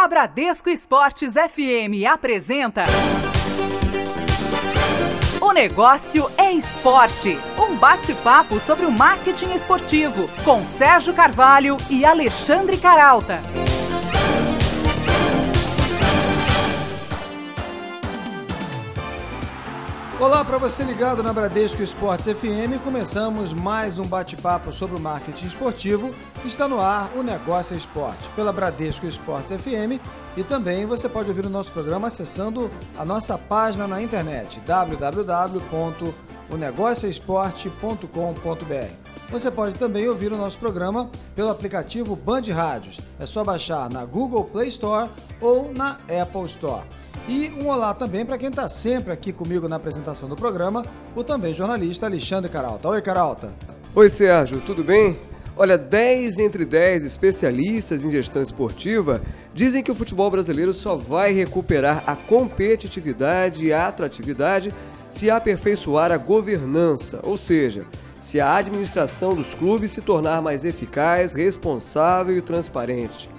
A Bradesco Esportes FM apresenta O Negócio é Esporte, um bate-papo sobre o marketing esportivo, com Sérgio Carvalho e Alexandre Caralta. Olá para você ligado na Bradesco Esportes FM, começamos mais um bate-papo sobre o marketing esportivo. Está no ar o Negócio é Esporte, pela Bradesco Esportes FM, e também você pode ouvir o nosso programa acessando a nossa página na internet, www.onegocioesporte.com.br. Você pode também ouvir o nosso programa pelo aplicativo Band Rádios. É só baixar na Google Play Store ou na Apple Store. E um olá também para quem está sempre aqui comigo na apresentação do programa, o também jornalista Alexandre Caralta. Oi, Caralta. Oi, Sérgio, tudo bem? Olha, 10 entre 10 especialistas em gestão esportiva dizem que o futebol brasileiro só vai recuperar a competitividade e a atratividade se aperfeiçoar a governança, ou seja, se a administração dos clubes se tornar mais eficaz, responsável e transparente.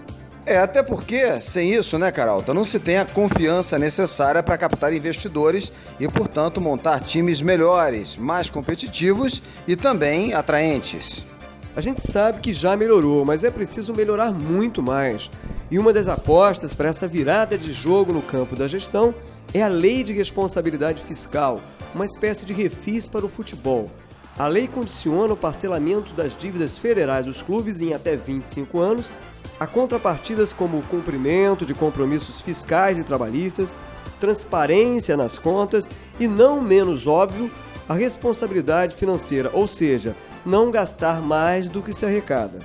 Até porque, sem isso, né, Caralta, não se tem a confiança necessária para captar investidores e, portanto, montar times melhores, mais competitivos e também atraentes. A gente sabe que já melhorou, mas é preciso melhorar muito mais. E uma das apostas para essa virada de jogo no campo da gestão é a Lei de Responsabilidade Fiscal, uma espécie de refis para o futebol. A lei condiciona o parcelamento das dívidas federais dos clubes em até 25 anos, a contrapartidas como o cumprimento de compromissos fiscais e trabalhistas, transparência nas contas e, não menos óbvio, a responsabilidade financeira, ou seja, não gastar mais do que se arrecada.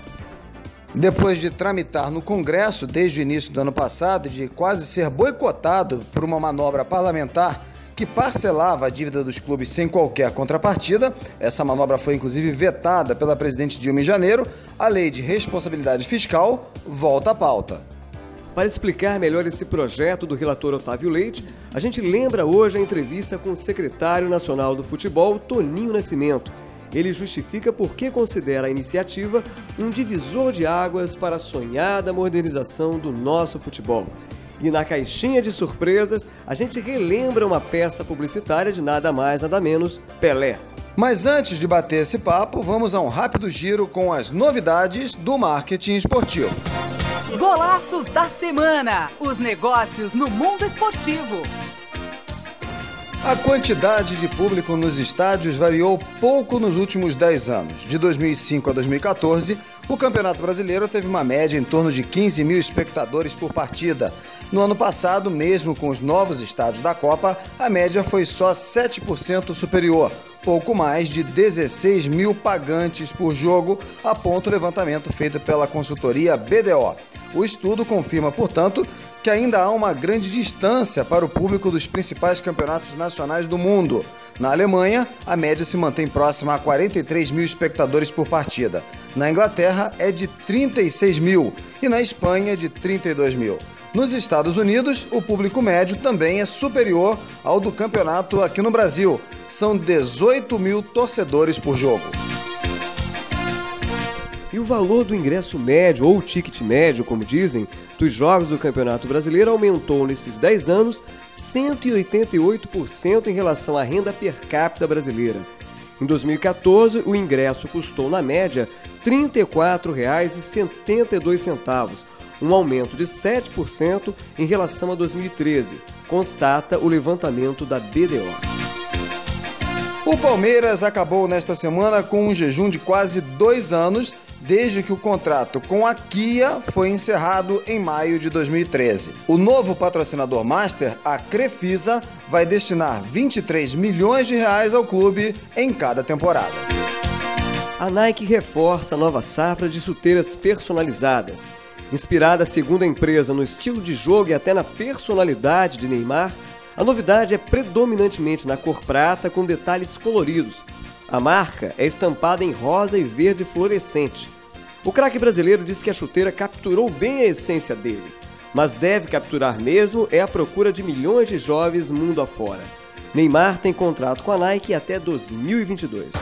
Depois de tramitar no Congresso desde o início do ano passado e de quase ser boicotado por uma manobra parlamentar que parcelava a dívida dos clubes sem qualquer contrapartida, essa manobra foi inclusive vetada pela presidente Dilma em janeiro, a Lei de Responsabilidade Fiscal volta à pauta. Para explicar melhor esse projeto do relator Otávio Leite, a gente lembra hoje a entrevista com o secretário nacional do futebol, Toninho Nascimento. Ele justifica por que considera a iniciativa um divisor de águas para a sonhada modernização do nosso futebol. E na caixinha de surpresas, a gente relembra uma peça publicitária de nada mais, nada menos, Pelé. Mas antes de bater esse papo, vamos a um rápido giro com as novidades do marketing esportivo. Golaços da semana, os negócios no mundo esportivo. A quantidade de público nos estádios variou pouco nos últimos 10 anos. De 2005 a 2014, o Campeonato Brasileiro teve uma média em torno de 15 mil espectadores por partida. No ano passado, mesmo com os novos estádios da Copa, a média foi só 7% superior, pouco mais de 16 mil pagantes por jogo, aponta o levantamento feito pela consultoria BDO. O estudo confirma, portanto, que ainda há uma grande distância para o público dos principais campeonatos nacionais do mundo. Na Alemanha, a média se mantém próxima a 43 mil espectadores por partida. Na Inglaterra, é de 36 mil e na Espanha, de 32 mil. Nos Estados Unidos, o público médio também é superior ao do campeonato aqui no Brasil. São 18 mil torcedores por jogo. E o valor do ingresso médio, ou ticket médio, como dizem, dos jogos do Campeonato Brasileiro aumentou nesses 10 anos 188% em relação à renda per capita brasileira. Em 2014, o ingresso custou, na média, R$ 34,72, um aumento de 7% em relação a 2013, constata o levantamento da BDO. O Palmeiras acabou nesta semana com um jejum de quase 2 anos, desde que o contrato com a Kia foi encerrado em maio de 2013. O novo patrocinador master, a Crefisa, vai destinar 23 milhões de reais ao clube em cada temporada. A Nike reforça a nova safra de chuteiras personalizadas. Inspirada, segundo a empresa, no estilo de jogo e até na personalidade de Neymar, a novidade é predominantemente na cor prata com detalhes coloridos. A marca é estampada em rosa e verde fluorescente. O craque brasileiro diz que a chuteira capturou bem a essência dele, mas deve capturar mesmo é a procura de milhões de jovens mundo afora. Neymar tem contrato com a Nike até 2022.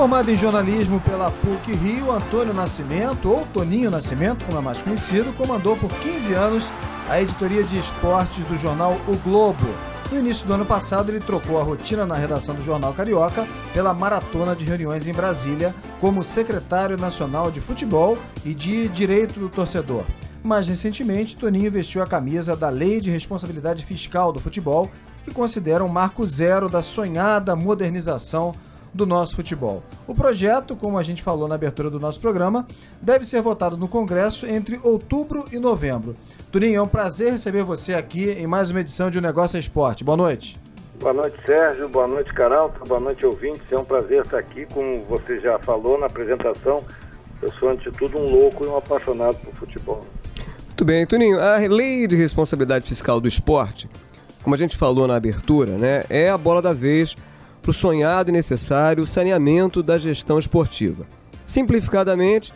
Formado em jornalismo pela PUC-Rio, Antônio Nascimento, ou Toninho Nascimento, como é mais conhecido, comandou por 15 anos a editoria de esportes do jornal O Globo. No início do ano passado, ele trocou a rotina na redação do Jornal Carioca pela maratona de reuniões em Brasília como secretário nacional de futebol e de direito do torcedor. Mais recentemente, Toninho vestiu a camisa da Lei de Responsabilidade Fiscal do Futebol, que considera um marco zero da sonhada modernização do nosso futebol. O projeto, como a gente falou na abertura do nosso programa, deve ser votado no Congresso entre outubro e novembro. Toninho, é um prazer receber você aqui em mais uma edição de O Negócio é Esporte. Boa noite. Boa noite, Sérgio. Boa noite, Caralto. Boa noite, ouvintes. É um prazer estar aqui, como você já falou na apresentação. Eu sou, antes de tudo, um louco e um apaixonado por futebol. Muito bem, Toninho. A Lei de Responsabilidade Fiscal do Esporte, como a gente falou na abertura, né, é a bola da vez para o sonhado e necessário saneamento da gestão esportiva. Simplificadamente,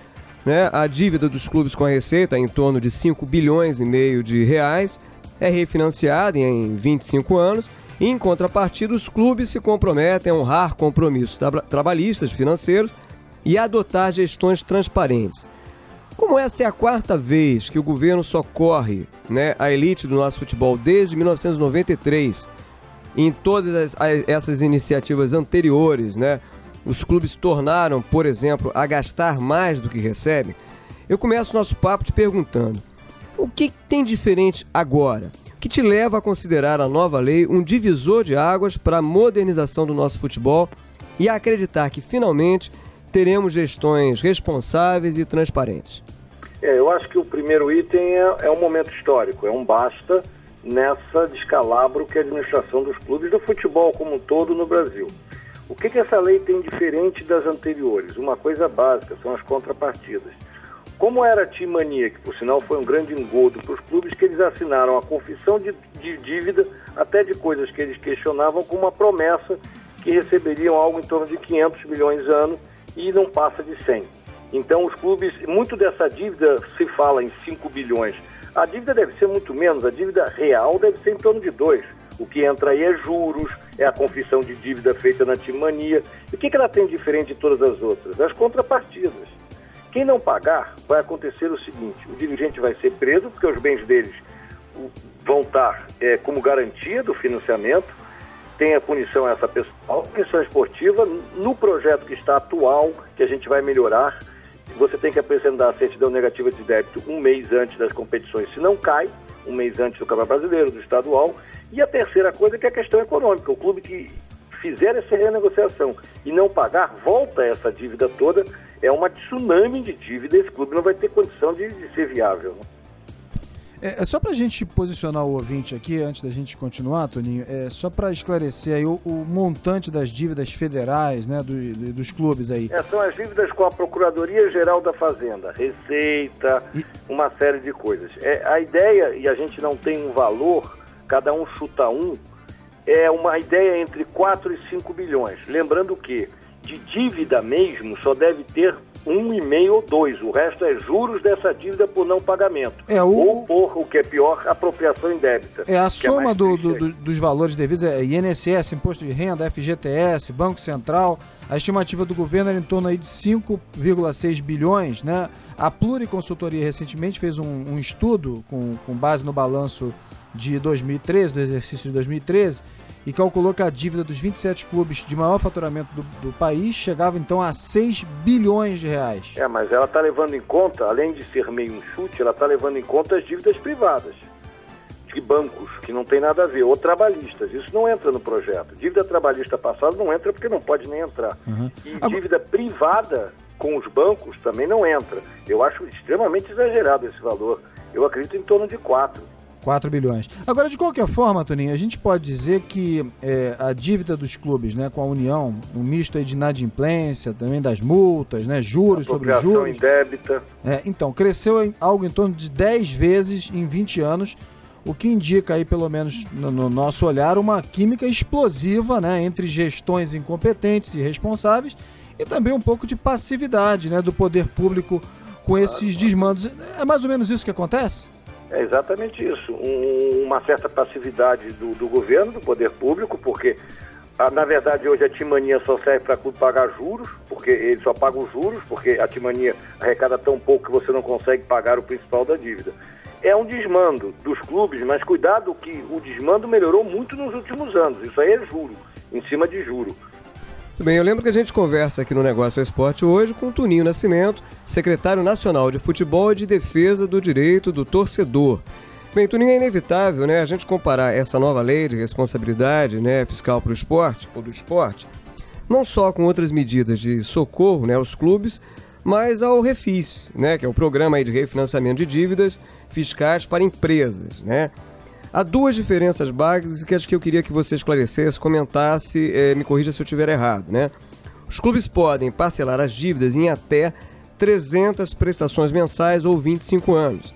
né, a dívida dos clubes com a Receita, em torno de 5 bilhões e meio de reais, é refinanciada em 25 anos e, em contrapartida, os clubes se comprometem a honrar compromissos trabalhistas, financeiros e adotar gestões transparentes. Como essa é a quarta vez que o governo socorre, né, a elite do nosso futebol desde 1993, em todas essas iniciativas anteriores, né, os clubes tornaram, por exemplo, a gastar mais do que recebem, eu começo o nosso papo te perguntando: o que tem diferente agora? O que te leva a considerar a nova lei um divisor de águas para a modernização do nosso futebol e a acreditar que, finalmente, teremos gestões responsáveis e transparentes? Eu acho que o primeiro item é um momento histórico, é um basta nessa descalabro que é a administração dos clubes do futebol como um todo no Brasil. O que essa lei tem diferente das anteriores? Uma coisa básica, são as contrapartidas. Como era a Timania, que por sinal foi um grande engodo para os clubes, que eles assinaram a confissão de dívida, até de coisas que eles questionavam, com uma promessa que receberiam algo em torno de 500 milhões ano e não passa de 100. Então os clubes, muito dessa dívida se fala em 5 bilhões. A dívida deve ser muito menos, a dívida real deve ser em torno de 2. O que entra aí é juros, é a confissão de dívida feita na Timania. E o que ela tem diferente de todas as outras? As contrapartidas. Quem não pagar, vai acontecer o seguinte: o dirigente vai ser preso, porque os bens deles vão estar como garantia do financiamento, tem a punição a essa pessoa, punição esportiva. No projeto que está atual, que a gente vai melhorar, você tem que apresentar a certidão negativa de débito um mês antes das competições, se não cai, um mês antes do Campeonato Brasileiro, do estadual. E a terceira coisa que é a questão econômica. O clube que fizer essa renegociação e não pagar, volta essa dívida toda, é uma tsunami de dívida, esse clube não vai ter condição de ser viável. Só para a gente posicionar o ouvinte aqui, antes da gente continuar, Toninho, só para esclarecer aí o montante das dívidas federais, né, dos clubes aí. São as dívidas com a Procuradoria-Geral da Fazenda, Receita, uma série de coisas. A ideia, e a gente não tem um valor, cada um chuta um, é uma ideia entre 4 e 5 bilhões. Lembrando que de dívida mesmo só deve ter 1,5 ou 2, o resto é juros dessa dívida por não pagamento. Ou por, o que é pior, apropriação indébita. A soma dos valores devidos é INSS, Imposto de Renda, FGTS, Banco Central. A estimativa do governo era em torno aí de 5,6 bilhões, né? A Pluriconsultoria recentemente fez um estudo com base no balanço de 2013, do exercício de 2013, e calculou que a dívida dos 27 clubes de maior faturamento do país chegava então a 6 bilhões de reais. Mas ela está levando em conta, além de ser meio um chute, ela está levando em conta as dívidas privadas, de bancos, que não tem nada a ver, ou trabalhistas. Isso não entra no projeto. Dívida trabalhista passada não entra porque não pode nem entrar. E dívida privada com os bancos também não entra. Eu acho extremamente exagerado esse valor. Eu acredito em torno de 4 bilhões. Agora, de qualquer forma, Toninho, a gente pode dizer que a dívida dos clubes, né, com a União, um misto aí de inadimplência, também das multas, né, juros sobre juros. Indébita. Então, cresceu em algo em torno de 10 vezes em 20 anos, o que indica aí, pelo menos no nosso olhar, uma química explosiva, né, entre gestões incompetentes e irresponsáveis e também um pouco de passividade, né, do poder público com esses desmandos. É mais ou menos isso que acontece? É exatamente isso, uma certa passividade do governo, do poder público, porque Na verdade, hoje a Timania só serve para pagar juros, porque ele só paga os juros, porque a Timania arrecada tão pouco que você não consegue pagar o principal da dívida. É um desmando dos clubes, mas cuidado que o desmando melhorou muito nos últimos anos. Isso aí é juro, em cima de juro. Muito bem, eu lembro que a gente conversa aqui no Negócio Esporte hoje com o Tuninho Nascimento, secretário nacional de futebol e de defesa do direito do torcedor. Bem, Tuninho, é inevitável, né, a gente comparar essa nova lei de responsabilidade, né, fiscal para o esporte, ou do esporte, não só com outras medidas de socorro, né, aos clubes, mas ao Refis, né, que é o programa aí de refinanciamento de dívidas fiscais para empresas, né. Há duas diferenças básicas que eu queria que você esclarecesse, comentasse, me corrija se eu estiver errado, né. Os clubes podem parcelar as dívidas em até 300 prestações mensais ou 25 anos.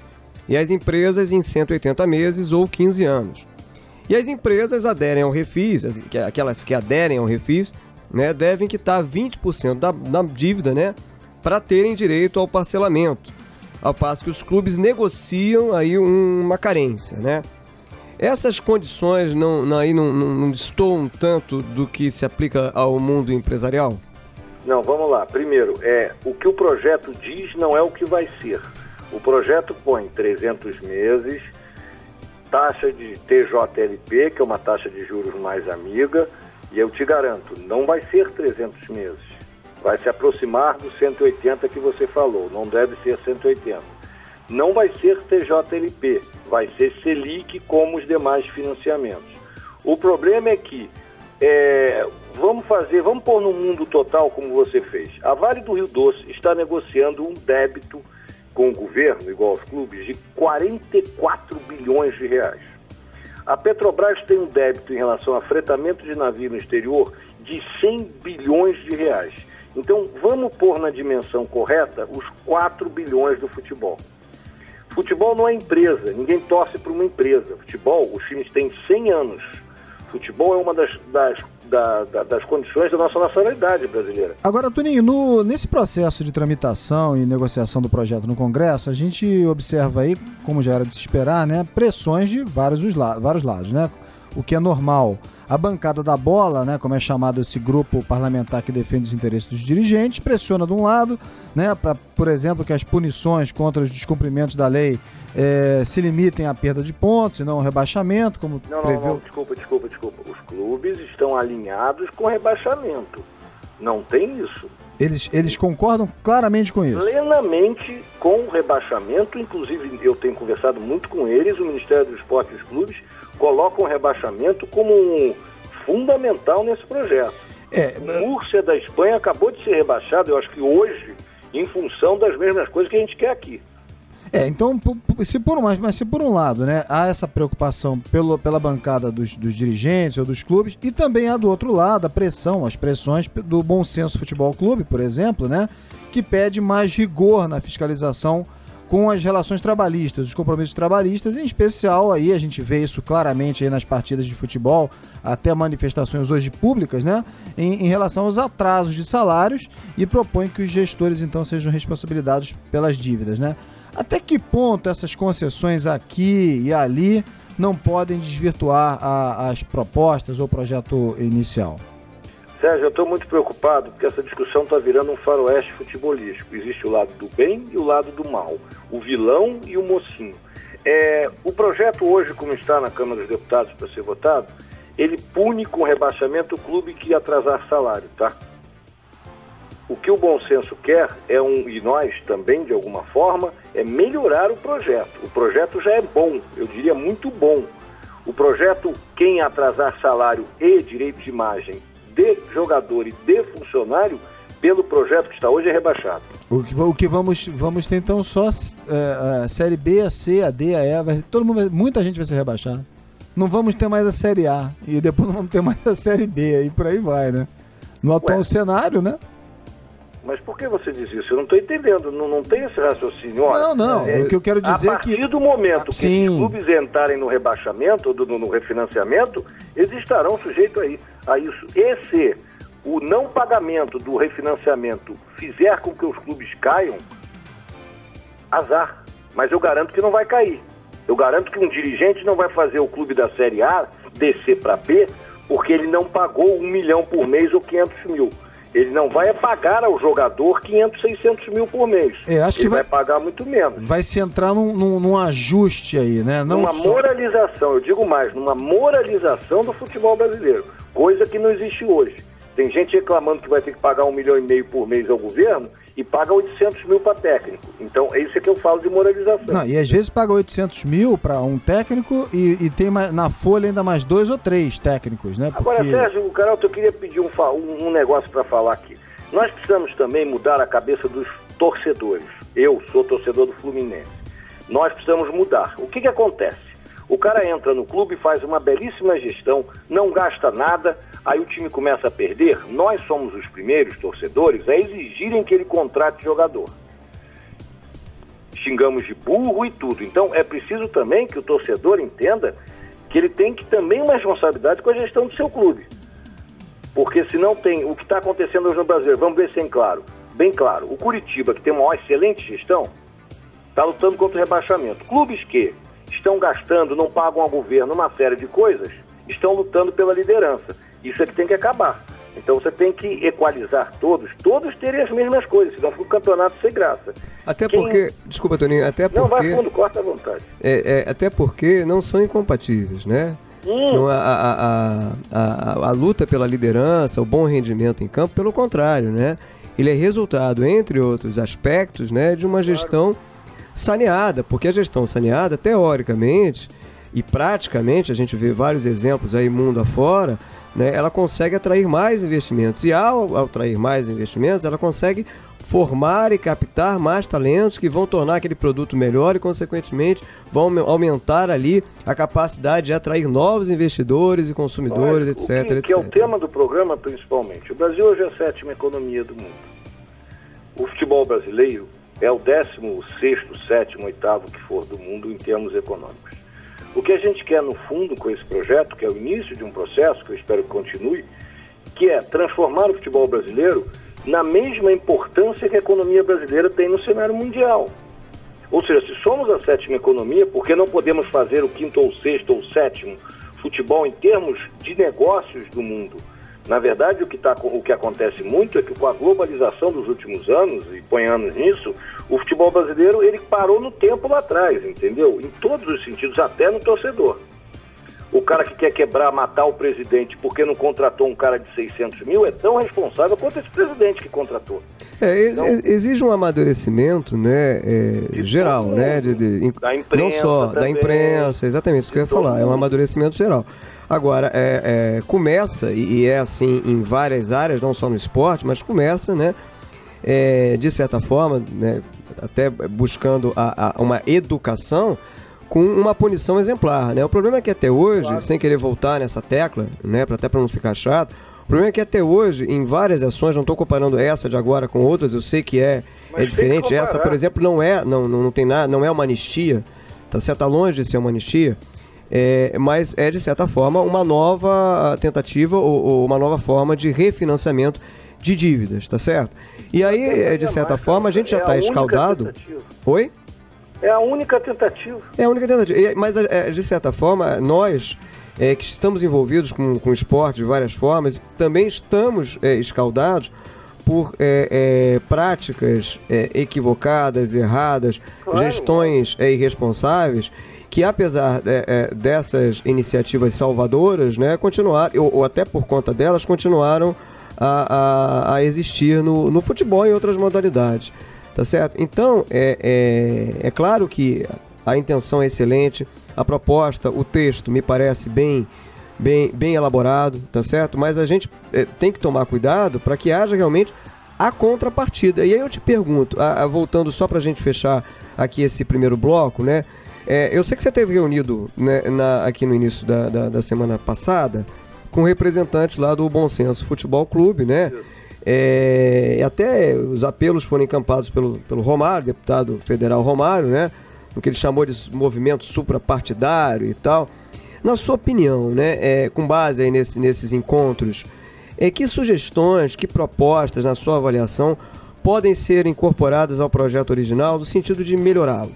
E as empresas em 180 meses ou 15 anos. E as empresas aderem ao Refis, aquelas que aderem ao Refis, né, devem quitar 20% da dívida, né, para terem direito ao parcelamento, ao passo que os clubes negociam aí uma carência, né. Essas condições não destoam tanto do que se aplica ao mundo empresarial? Não, vamos lá. Primeiro, o que o projeto diz não é o que vai ser. O projeto põe 300 meses, taxa de TJLP, que é uma taxa de juros mais amiga, e eu te garanto, não vai ser 300 meses. Vai se aproximar dos 180 que você falou, não deve ser 180. Não vai ser TJLP, vai ser Selic como os demais financiamentos. O problema é que, vamos pôr no mundo total como você fez. A Vale do Rio Doce está negociando um débito com o governo, igual aos clubes, de 44 bilhões de reais. A Petrobras tem um débito em relação a fretamento de navio no exterior de 100 bilhões de reais. Então, vamos pôr na dimensão correta os 4 bilhões do futebol. Futebol não é empresa, ninguém torce para uma empresa. Futebol, os times têm 100 anos. Futebol é uma das condições da nossa nacionalidade brasileira. Agora, Tuninho, nesse processo de tramitação e negociação do projeto no Congresso, a gente observa aí, como já era de se esperar, né, pressões de vários lados, né? O que é normal. A bancada da bola, né, como é chamado esse grupo parlamentar que defende os interesses dos dirigentes, pressiona de um lado, né, para, por exemplo, que as punições contra os descumprimentos da lei se limitem à perda de pontos e não ao rebaixamento, como Não, desculpa. Os clubes estão alinhados com rebaixamento. Não tem isso. Eles concordam claramente com isso? Plenamente com o rebaixamento, inclusive eu tenho conversado muito com eles, o Ministério do Esporte e os clubes colocam o rebaixamento como fundamental nesse projeto. O Múrcia da Espanha acabou de ser rebaixado, eu acho que hoje, em função das mesmas coisas que a gente quer aqui. Então, se por um lado, né, há essa preocupação pela bancada dos dirigentes ou dos clubes, e também há do outro lado as pressões do Bom Senso Futebol Clube, por exemplo, né, que pede mais rigor na fiscalização com as relações trabalhistas, os compromissos trabalhistas, em especial aí a gente vê isso claramente aí nas partidas de futebol, até manifestações hoje públicas, né, em relação aos atrasos de salários, e propõe que os gestores então sejam responsabilizados pelas dívidas, né? Até que ponto essas concessões aqui e ali não podem desvirtuar as propostas ou o projeto inicial? Sérgio, eu estou muito preocupado porque essa discussão está virando um faroeste futebolístico. Existe o lado do bem e o lado do mal, o vilão e o mocinho. O projeto hoje, como está na Câmara dos Deputados para ser votado, ele pune com rebaixamento o clube que atrasar salário, tá? O que o Bom Senso quer e nós também, de alguma forma, é melhorar o projeto. O projeto já é bom, eu diria muito bom. O projeto, quem atrasar salário e direito de imagem de jogador e de funcionário, pelo projeto que está hoje, é rebaixado. O que vamos ter então só a Série B, a C, a D, a E, muita gente vai ser rebaixada. Não vamos ter mais a Série A, e depois não vamos ter mais a Série B, e por aí vai, né? No atual cenário, né? Mas por que você diz isso? Eu não estou entendendo, não tem esse raciocínio. Olha, não, o que eu quero dizer é que... A partir do momento que esses clubes entrarem no rebaixamento, ou no refinanciamento, eles estarão sujeitos a isso. E se o não pagamento do refinanciamento fizer com que os clubes caiam, azar. Mas eu garanto que não vai cair. Eu garanto que um dirigente não vai fazer o clube da Série A descer para B porque ele não pagou 1 milhão por mês ou 500 mil. Ele não vai pagar ao jogador 500, 600 mil por mês. Acho que ele vai pagar muito menos. Vai se entrar num ajuste aí, né? Não numa moralização, eu digo mais, numa moralização do futebol brasileiro, coisa que não existe hoje. Tem gente reclamando que vai ter que pagar 1,5 milhão por mês ao governo e paga 800 mil para técnico. Então, é isso que eu falo de moralização. Não, e às vezes paga 800 mil para um técnico e tem na folha ainda mais 2 ou 3 técnicos, né? Agora, Sérgio, Carol, eu queria pedir um negócio para falar aqui. Nós precisamos também mudar a cabeça dos torcedores. Eu sou torcedor do Fluminense. Nós precisamos mudar. O que acontece? O cara entra no clube, faz uma belíssima gestão, não gasta nada, aí o time começa a perder. Nós somos os primeiros torcedores a exigirem que ele contrate jogador. Xingamos de burro e tudo. Então é preciso também que o torcedor entenda que ele tem que também uma responsabilidade com a gestão do seu clube. Porque se não tem o que está acontecendo hoje no Brasil, vamos ver se é bem claro. O Curitiba, que tem uma excelente gestão, está lutando contra o rebaixamento. Clubes que estão gastando, não pagam ao governo uma série de coisas, estão lutando pela liderança. Isso é que tem que acabar. Então você tem que equalizar todos terem as mesmas coisas, senão fica um campeonato sem graça. Porque, desculpa, Toninho, Não, vai fundo, corta à vontade. Até porque não são incompatíveis, né? Então, a luta pela liderança, o bom rendimento em campo, pelo contrário, né? Ele é resultado, entre outros aspectos, né, de uma gestão saneada, porque a gestão saneada, teoricamente e praticamente, a gente vê vários exemplos aí mundo afora, né, ela consegue atrair mais investimentos, e ao atrair mais investimentos, ela consegue formar e captar mais talentos que vão tornar aquele produto melhor e, consequentemente, vão aumentar ali a capacidade de atrair novos investidores e consumidores, etc. Que é o tema do programa, principalmente. O Brasil hoje é a 7ª economia do mundo. O futebol brasileiro é o 16º, 7º, 8º que for do mundo em termos econômicos. O que a gente quer, no fundo, com esse projeto, que é o início de um processo, que eu espero que continue, que é transformar o futebol brasileiro na mesma importância que a economia brasileira tem no cenário mundial. Ou seja, se somos a 7ª economia, por que não podemos fazer o 5º ou 6º ou 7º futebol em termos de negócios do mundo? Na verdade, o que acontece muito é que com a globalização dos últimos anos, e põe anos nisso, o futebol brasileiro ele parou no tempo lá atrás, entendeu? Em todos os sentidos, até no torcedor. O cara que quer quebrar, matar o presidente porque não contratou um cara de 600 mil é tão responsável quanto esse presidente que contratou. Então, exige um amadurecimento, né, geral, né, da imprensa, não só também, da imprensa, exatamente isso que eu ia falar, é um amadurecimento geral. Agora, começa, e é assim em várias áreas, não só no esporte, mas começa, né, de certa forma, né, até buscando uma educação com uma punição exemplar, né? O problema é que até hoje, claro, sem querer voltar nessa tecla, né, até para não ficar chato, o problema é que até hoje, em várias ações, não estou comparando essa de agora com outras, eu sei que é diferente. Essa, por exemplo, não tem nada, não é uma anistia, tá certo? Está longe de ser uma anistia, mas é, de certa forma, uma nova tentativa ou uma nova forma de refinanciamento de dívidas, tá certo? E aí, de certa forma, a gente já está escaldado. Oi? É a única tentativa. É a única tentativa. Mas, de certa forma, nós que estamos envolvidos com o esporte de várias formas, também estamos escaldados por práticas equivocadas, erradas, claro, gestões irresponsáveis, que apesar dessas iniciativas salvadoras, né, continuaram, ou até por conta delas, continuaram a existir no futebol e em outras modalidades. Tá certo? Então, é claro que a intenção é excelente, a proposta, o texto me parece bem elaborado, tá certo? Mas a gente tem que tomar cuidado para que haja realmente a contrapartida. E aí eu te pergunto, voltando só para a gente fechar aqui esse primeiro bloco, né? Eu sei que você esteve reunido, né, aqui no início da semana passada com representantes lá do Bom Senso Futebol Clube, né? Até os apelos foram encampados pelo Romário, deputado federal Romário, né, o que ele chamou de movimento suprapartidário e tal. Na sua opinião, né, com base aí nesses encontros, que sugestões, que propostas, na sua avaliação, podem ser incorporadas ao projeto original no sentido de melhorá-lo?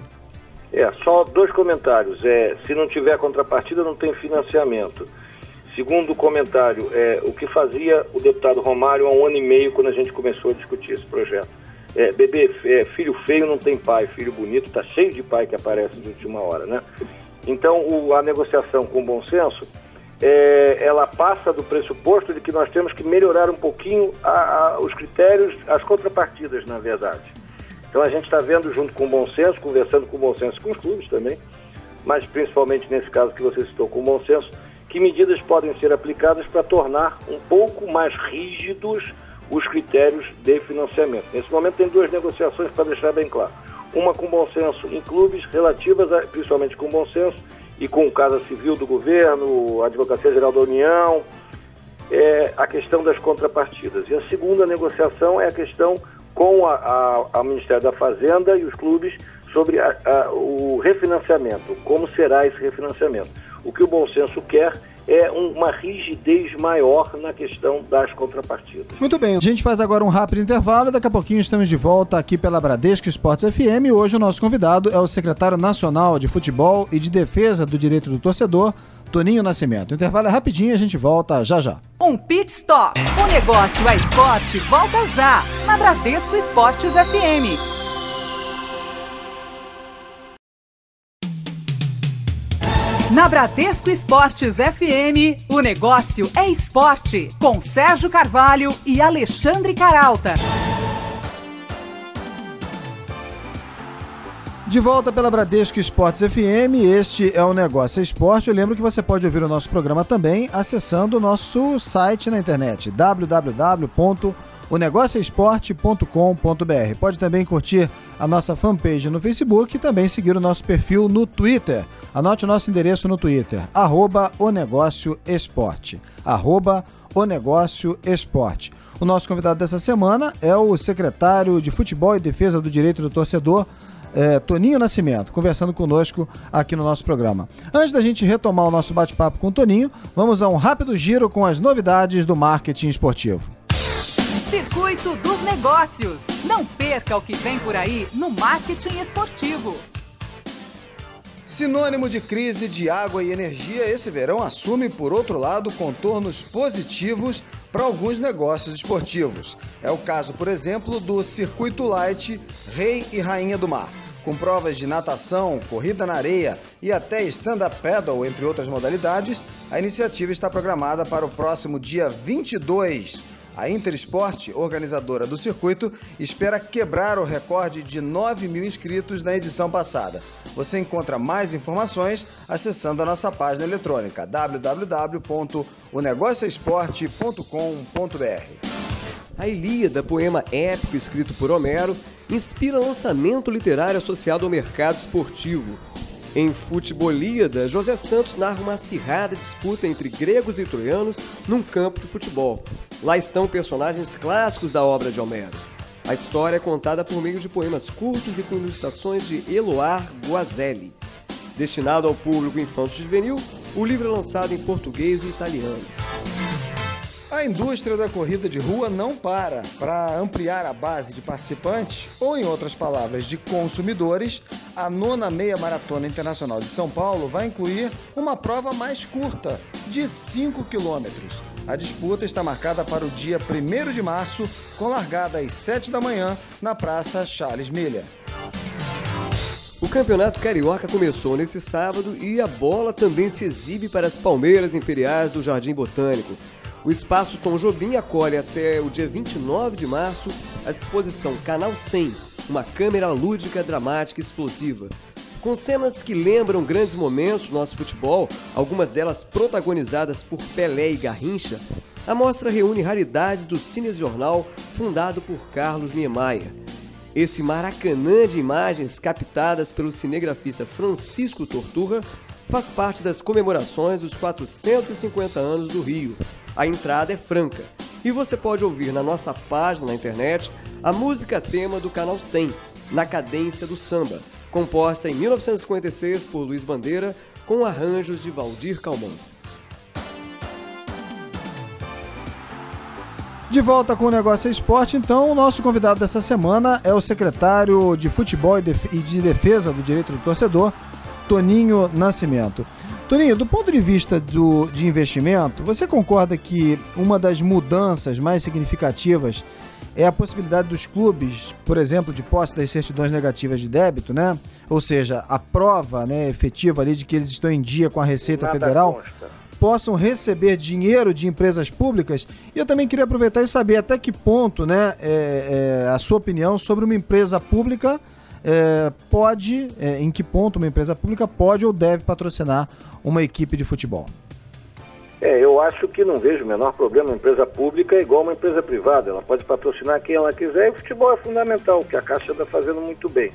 Só 2 comentários. Se não tiver contrapartida, não tem financiamento. Segundo comentário, o que fazia o deputado Romário há 1 ano e meio, quando a gente começou a discutir esse projeto. Filho feio não tem pai, filho bonito está cheio de pai que aparece de última hora, né? Então, a negociação com bom senso, ela passa do pressuposto de que nós temos que melhorar um pouquinho os critérios, as contrapartidas, na verdade. Então, a gente está vendo junto com o bom senso, conversando com o bom senso com os clubes também, mas principalmente nesse caso que você citou com o bom senso, que medidas podem ser aplicadas para tornar um pouco mais rígidos os critérios de financiamento. Nesse momento tem 2 negociações para deixar bem claro. Uma com bom senso em clubes, relativas principalmente com bom senso e com Casa Civil do Governo, a Advocacia Geral da União, a questão das contrapartidas. E a segunda negociação é a questão com a Ministério da Fazenda e os clubes sobre o refinanciamento, como será esse refinanciamento. O que o bom senso quer é uma rigidez maior na questão das contrapartidas. Muito bem, a gente faz agora um rápido intervalo e daqui a pouquinho estamos de volta aqui pela Bradesco Esportes FM. Hoje o nosso convidado é o secretário nacional de Futebol e de Defesa do Direito do Torcedor, Toninho Nascimento. O intervalo é rapidinho e a gente volta já já. Um pit stop. O negócio é esporte. Volta já na Bradesco Esportes FM. Na Bradesco Esportes FM, o negócio é esporte, com Sérgio Carvalho e Alexandre Caralta. De volta pela Bradesco Esportes FM, este é o Negócio é Esporte. Eu lembro que você pode ouvir o nosso programa também acessando o nosso site na internet, www.onegocioesporte.com.br. Pode também curtir a nossa fanpage no Facebook e também seguir o nosso perfil no Twitter. Anote o nosso endereço no Twitter, @onegocioesporte, @onegocioesporte. O nosso convidado dessa semana é o secretário de Futebol e Defesa do Direito do Torcedor, Toninho Nascimento, conversando conosco aqui no nosso programa. Antes da gente retomar o nosso bate-papo com o Toninho, vamos a um rápido giro com as novidades do marketing esportivo. Circuito dos Negócios. Não perca o que vem por aí no marketing esportivo. Sinônimo de crise de água e energia, esse verão assume, por outro lado, contornos positivos para alguns negócios esportivos. É o caso, por exemplo, do Circuito Light Rei e Rainha do Mar. Com provas de natação, corrida na areia e até stand-up paddle, entre outras modalidades, a iniciativa está programada para o próximo dia 22. A Intersport, organizadora do circuito, espera quebrar o recorde de 9 mil inscritos na edição passada. Você encontra mais informações acessando a nossa página eletrônica www.onegocioesporte.com.br. A Ilíada, poema épico escrito por Homero, inspira lançamento literário associado ao mercado esportivo. Em Futebolíada, José Santos narra uma acirrada disputa entre gregos e troianos num campo de futebol. Lá estão personagens clássicos da obra de Homero. A história é contada por meio de poemas curtos e com ilustrações de Eloar Guazelli. Destinado ao público infanto-juvenil, o livro é lançado em português e italiano. A indústria da corrida de rua não para. Para ampliar a base de participantes, ou em outras palavras, de consumidores, a 9ª Meia Maratona Internacional de São Paulo vai incluir uma prova mais curta, de 5 quilômetros. A disputa está marcada para o dia 1º de março, com largada às 7 da manhã, na Praça Charles Miller. O Campeonato Carioca começou nesse sábado e a bola também se exibe para as Palmeiras Imperiais do Jardim Botânico. O Espaço Tom Jobim acolhe até o dia 29 de março a exposição Canal 100, uma câmera lúdica, dramática e explosiva. Com cenas que lembram grandes momentos do nosso futebol, algumas delas protagonizadas por Pelé e Garrincha, a mostra reúne raridades do cinejornal fundado por Carlos Niemeyer. Esse Maracanã de imagens captadas pelo cinegrafista Francisco Torturra faz parte das comemorações dos 450 anos do Rio. A entrada é franca e você pode ouvir na nossa página na internet a música tema do Canal 100, Na Cadência do Samba, composta em 1956 por Luiz Bandeira, com arranjos de Valdir Calmon. De volta com o Negócio é Esporte, então, o nosso convidado dessa semana é o secretário de Futebol e de Defesa do Direito do Torcedor, Toninho Nascimento. Toninho, do ponto de vista de investimento, você concorda que uma das mudanças mais significativas é a possibilidade dos clubes, por exemplo, de posse das certidões negativas de débito, né? Ou seja, a prova, né, efetiva ali de que eles estão em dia com a Receita Federal, possam receber dinheiro de empresas públicas? E eu também queria aproveitar e saber até que ponto, né, a sua opinião sobre uma empresa pública em que ponto uma empresa pública pode ou deve patrocinar uma equipe de futebol? Eu acho que não vejo o menor problema. Uma empresa pública é igual uma empresa privada, ela pode patrocinar quem ela quiser, e o futebol é fundamental, o que a Caixa está fazendo muito bem.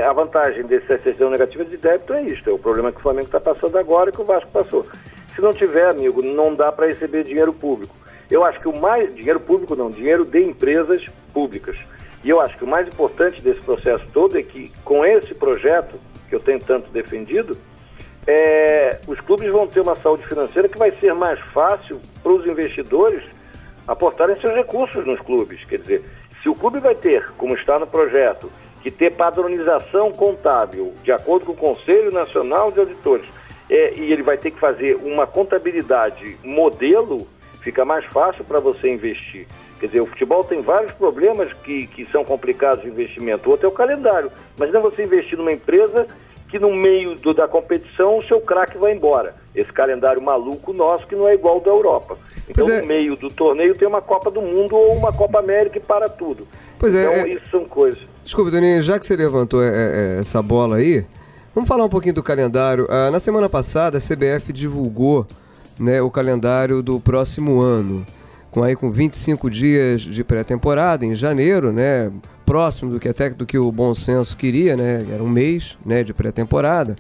A vantagem dessa certidão negativa de débito é isso, é o problema que o Flamengo está passando agora e que o Vasco passou. Se não tiver, amigo, não dá para receber dinheiro público. Eu acho que dinheiro público não, dinheiro de empresas públicas. E eu acho que o mais importante desse processo todo é que, com esse projeto, que eu tenho tanto defendido, os clubes vão ter uma saúde financeira que vai ser mais fácil para os investidores aportarem seus recursos nos clubes. Quer dizer, se o clube vai ter, como está no projeto, que ter padronização contábil, de acordo com o Conselho Nacional de Auditores, e ele vai ter que fazer uma contabilidade modelo, fica mais fácil para você investir. Quer dizer, o futebol tem vários problemas que são complicados de investimento. O outro é o calendário. Imagina você investir numa empresa que no meio da competição o seu craque vai embora. Esse calendário maluco nosso que não é igual ao da Europa. Então no meio do torneio tem uma Copa do Mundo ou uma Copa América e para tudo. Então isso são coisas. Desculpa, Toninho, já que você levantou essa bola aí, vamos falar um pouquinho do calendário. Na semana passada a CBF divulgou, né, o calendário do próximo ano, com 25 dias de pré-temporada em janeiro, né, próximo do que o bom senso queria, né, era um mês, né, de pré-temporada.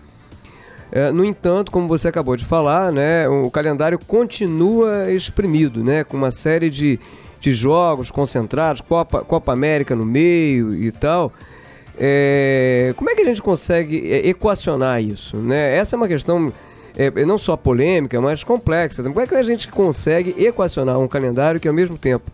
No entanto, como você acabou de falar, né, o calendário continua exprimido, né, com uma série de jogos concentrados, Copa América no meio e tal. Como é que a gente consegue equacionar isso, né? Essa é uma questão não só polêmica, mas complexa. Como é que a gente consegue equacionar um calendário que ao mesmo tempo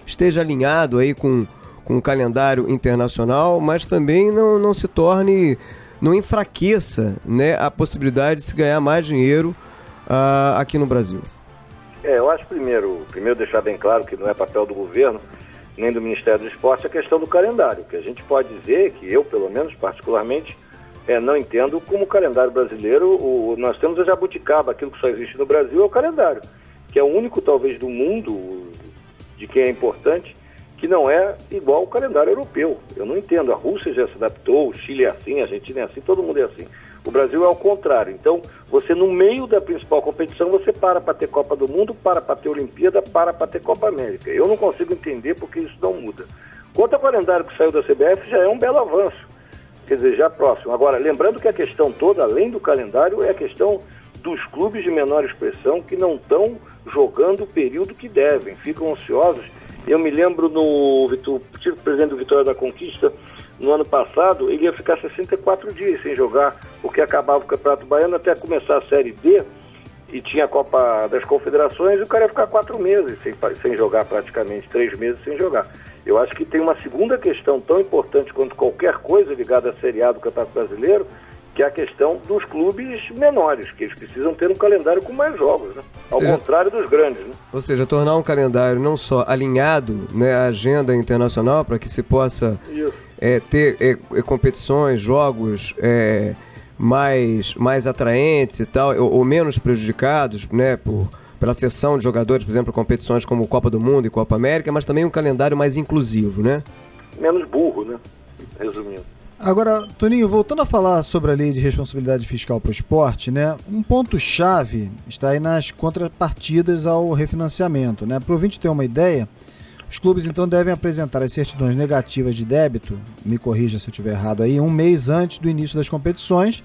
esteja alinhado aí com o calendário internacional, mas também não se torne, não enfraqueça, né, a possibilidade de se ganhar mais dinheiro aqui no Brasil? Eu acho primeiro deixar bem claro que não é papel do governo nem do Ministério do Esporte a questão do calendário, que a gente pode dizer que eu, pelo menos particularmente, não entendo como o calendário brasileiro. Nós temos a jabuticaba, aquilo que só existe no Brasil é o calendário, que é o único talvez do mundo, de quem é importante, que não é igual ao calendário europeu. Eu não entendo, a Rússia já se adaptou, o Chile é assim, a Argentina é assim, todo mundo é assim. O Brasil é ao contrário. Então, você no meio da principal competição, você para ter Copa do Mundo, para ter Olimpíada, para ter Copa América. Eu não consigo entender porque isso não muda. Quanto ao calendário que saiu da CBF, já é um belo avanço. Quer dizer, já próximo. Agora, lembrando que a questão toda, além do calendário, é a questão dos clubes de menor expressão que não estão jogando o período que devem, ficam ansiosos. Eu me lembro o presidente do Vitória da Conquista, no ano passado, ele ia ficar 64 dias sem jogar, porque acabava o Campeonato Baiano até começar a Série D, e tinha a Copa das Confederações, e o cara ia ficar 4 meses sem jogar, praticamente 3 meses sem jogar. Eu acho que tem uma segunda questão tão importante quanto qualquer coisa ligada à Série A do Campeonato Brasileiro, que é a questão dos clubes menores, que eles precisam ter um calendário com mais jogos, né? Ao contrário dos grandes, né? Ou seja, tornar um calendário não só alinhado, né, à agenda internacional, para que se possa ter competições, jogos mais atraentes e tal, ou menos prejudicados, né, pela cessão de jogadores, por exemplo, competições como Copa do Mundo e Copa América, mas também um calendário mais inclusivo, né? Menos burro, né? Resumindo. Agora, Toninho, voltando a falar sobre a lei de responsabilidade fiscal para o esporte, né, um ponto-chave está aí nas contrapartidas ao refinanciamento, né? Para o ouvinte ter uma ideia, os clubes então devem apresentar as certidões negativas de débito, me corrija se eu estiver errado aí, um mês antes do início das competições,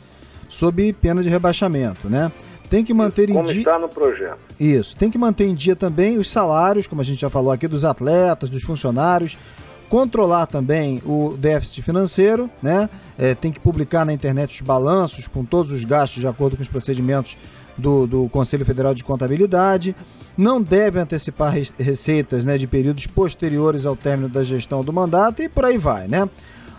sob pena de rebaixamento, né? Tem que manter em dia... Como está no projeto. Isso, tem que manter em dia também os salários, como a gente já falou aqui, dos atletas, dos funcionários, controlar também o déficit financeiro, né? Tem que publicar na internet os balanços com todos os gastos de acordo com os procedimentos do Conselho Federal de Contabilidade. Não deve antecipar receitas, né, de períodos posteriores ao término da gestão do mandato e por aí vai, né?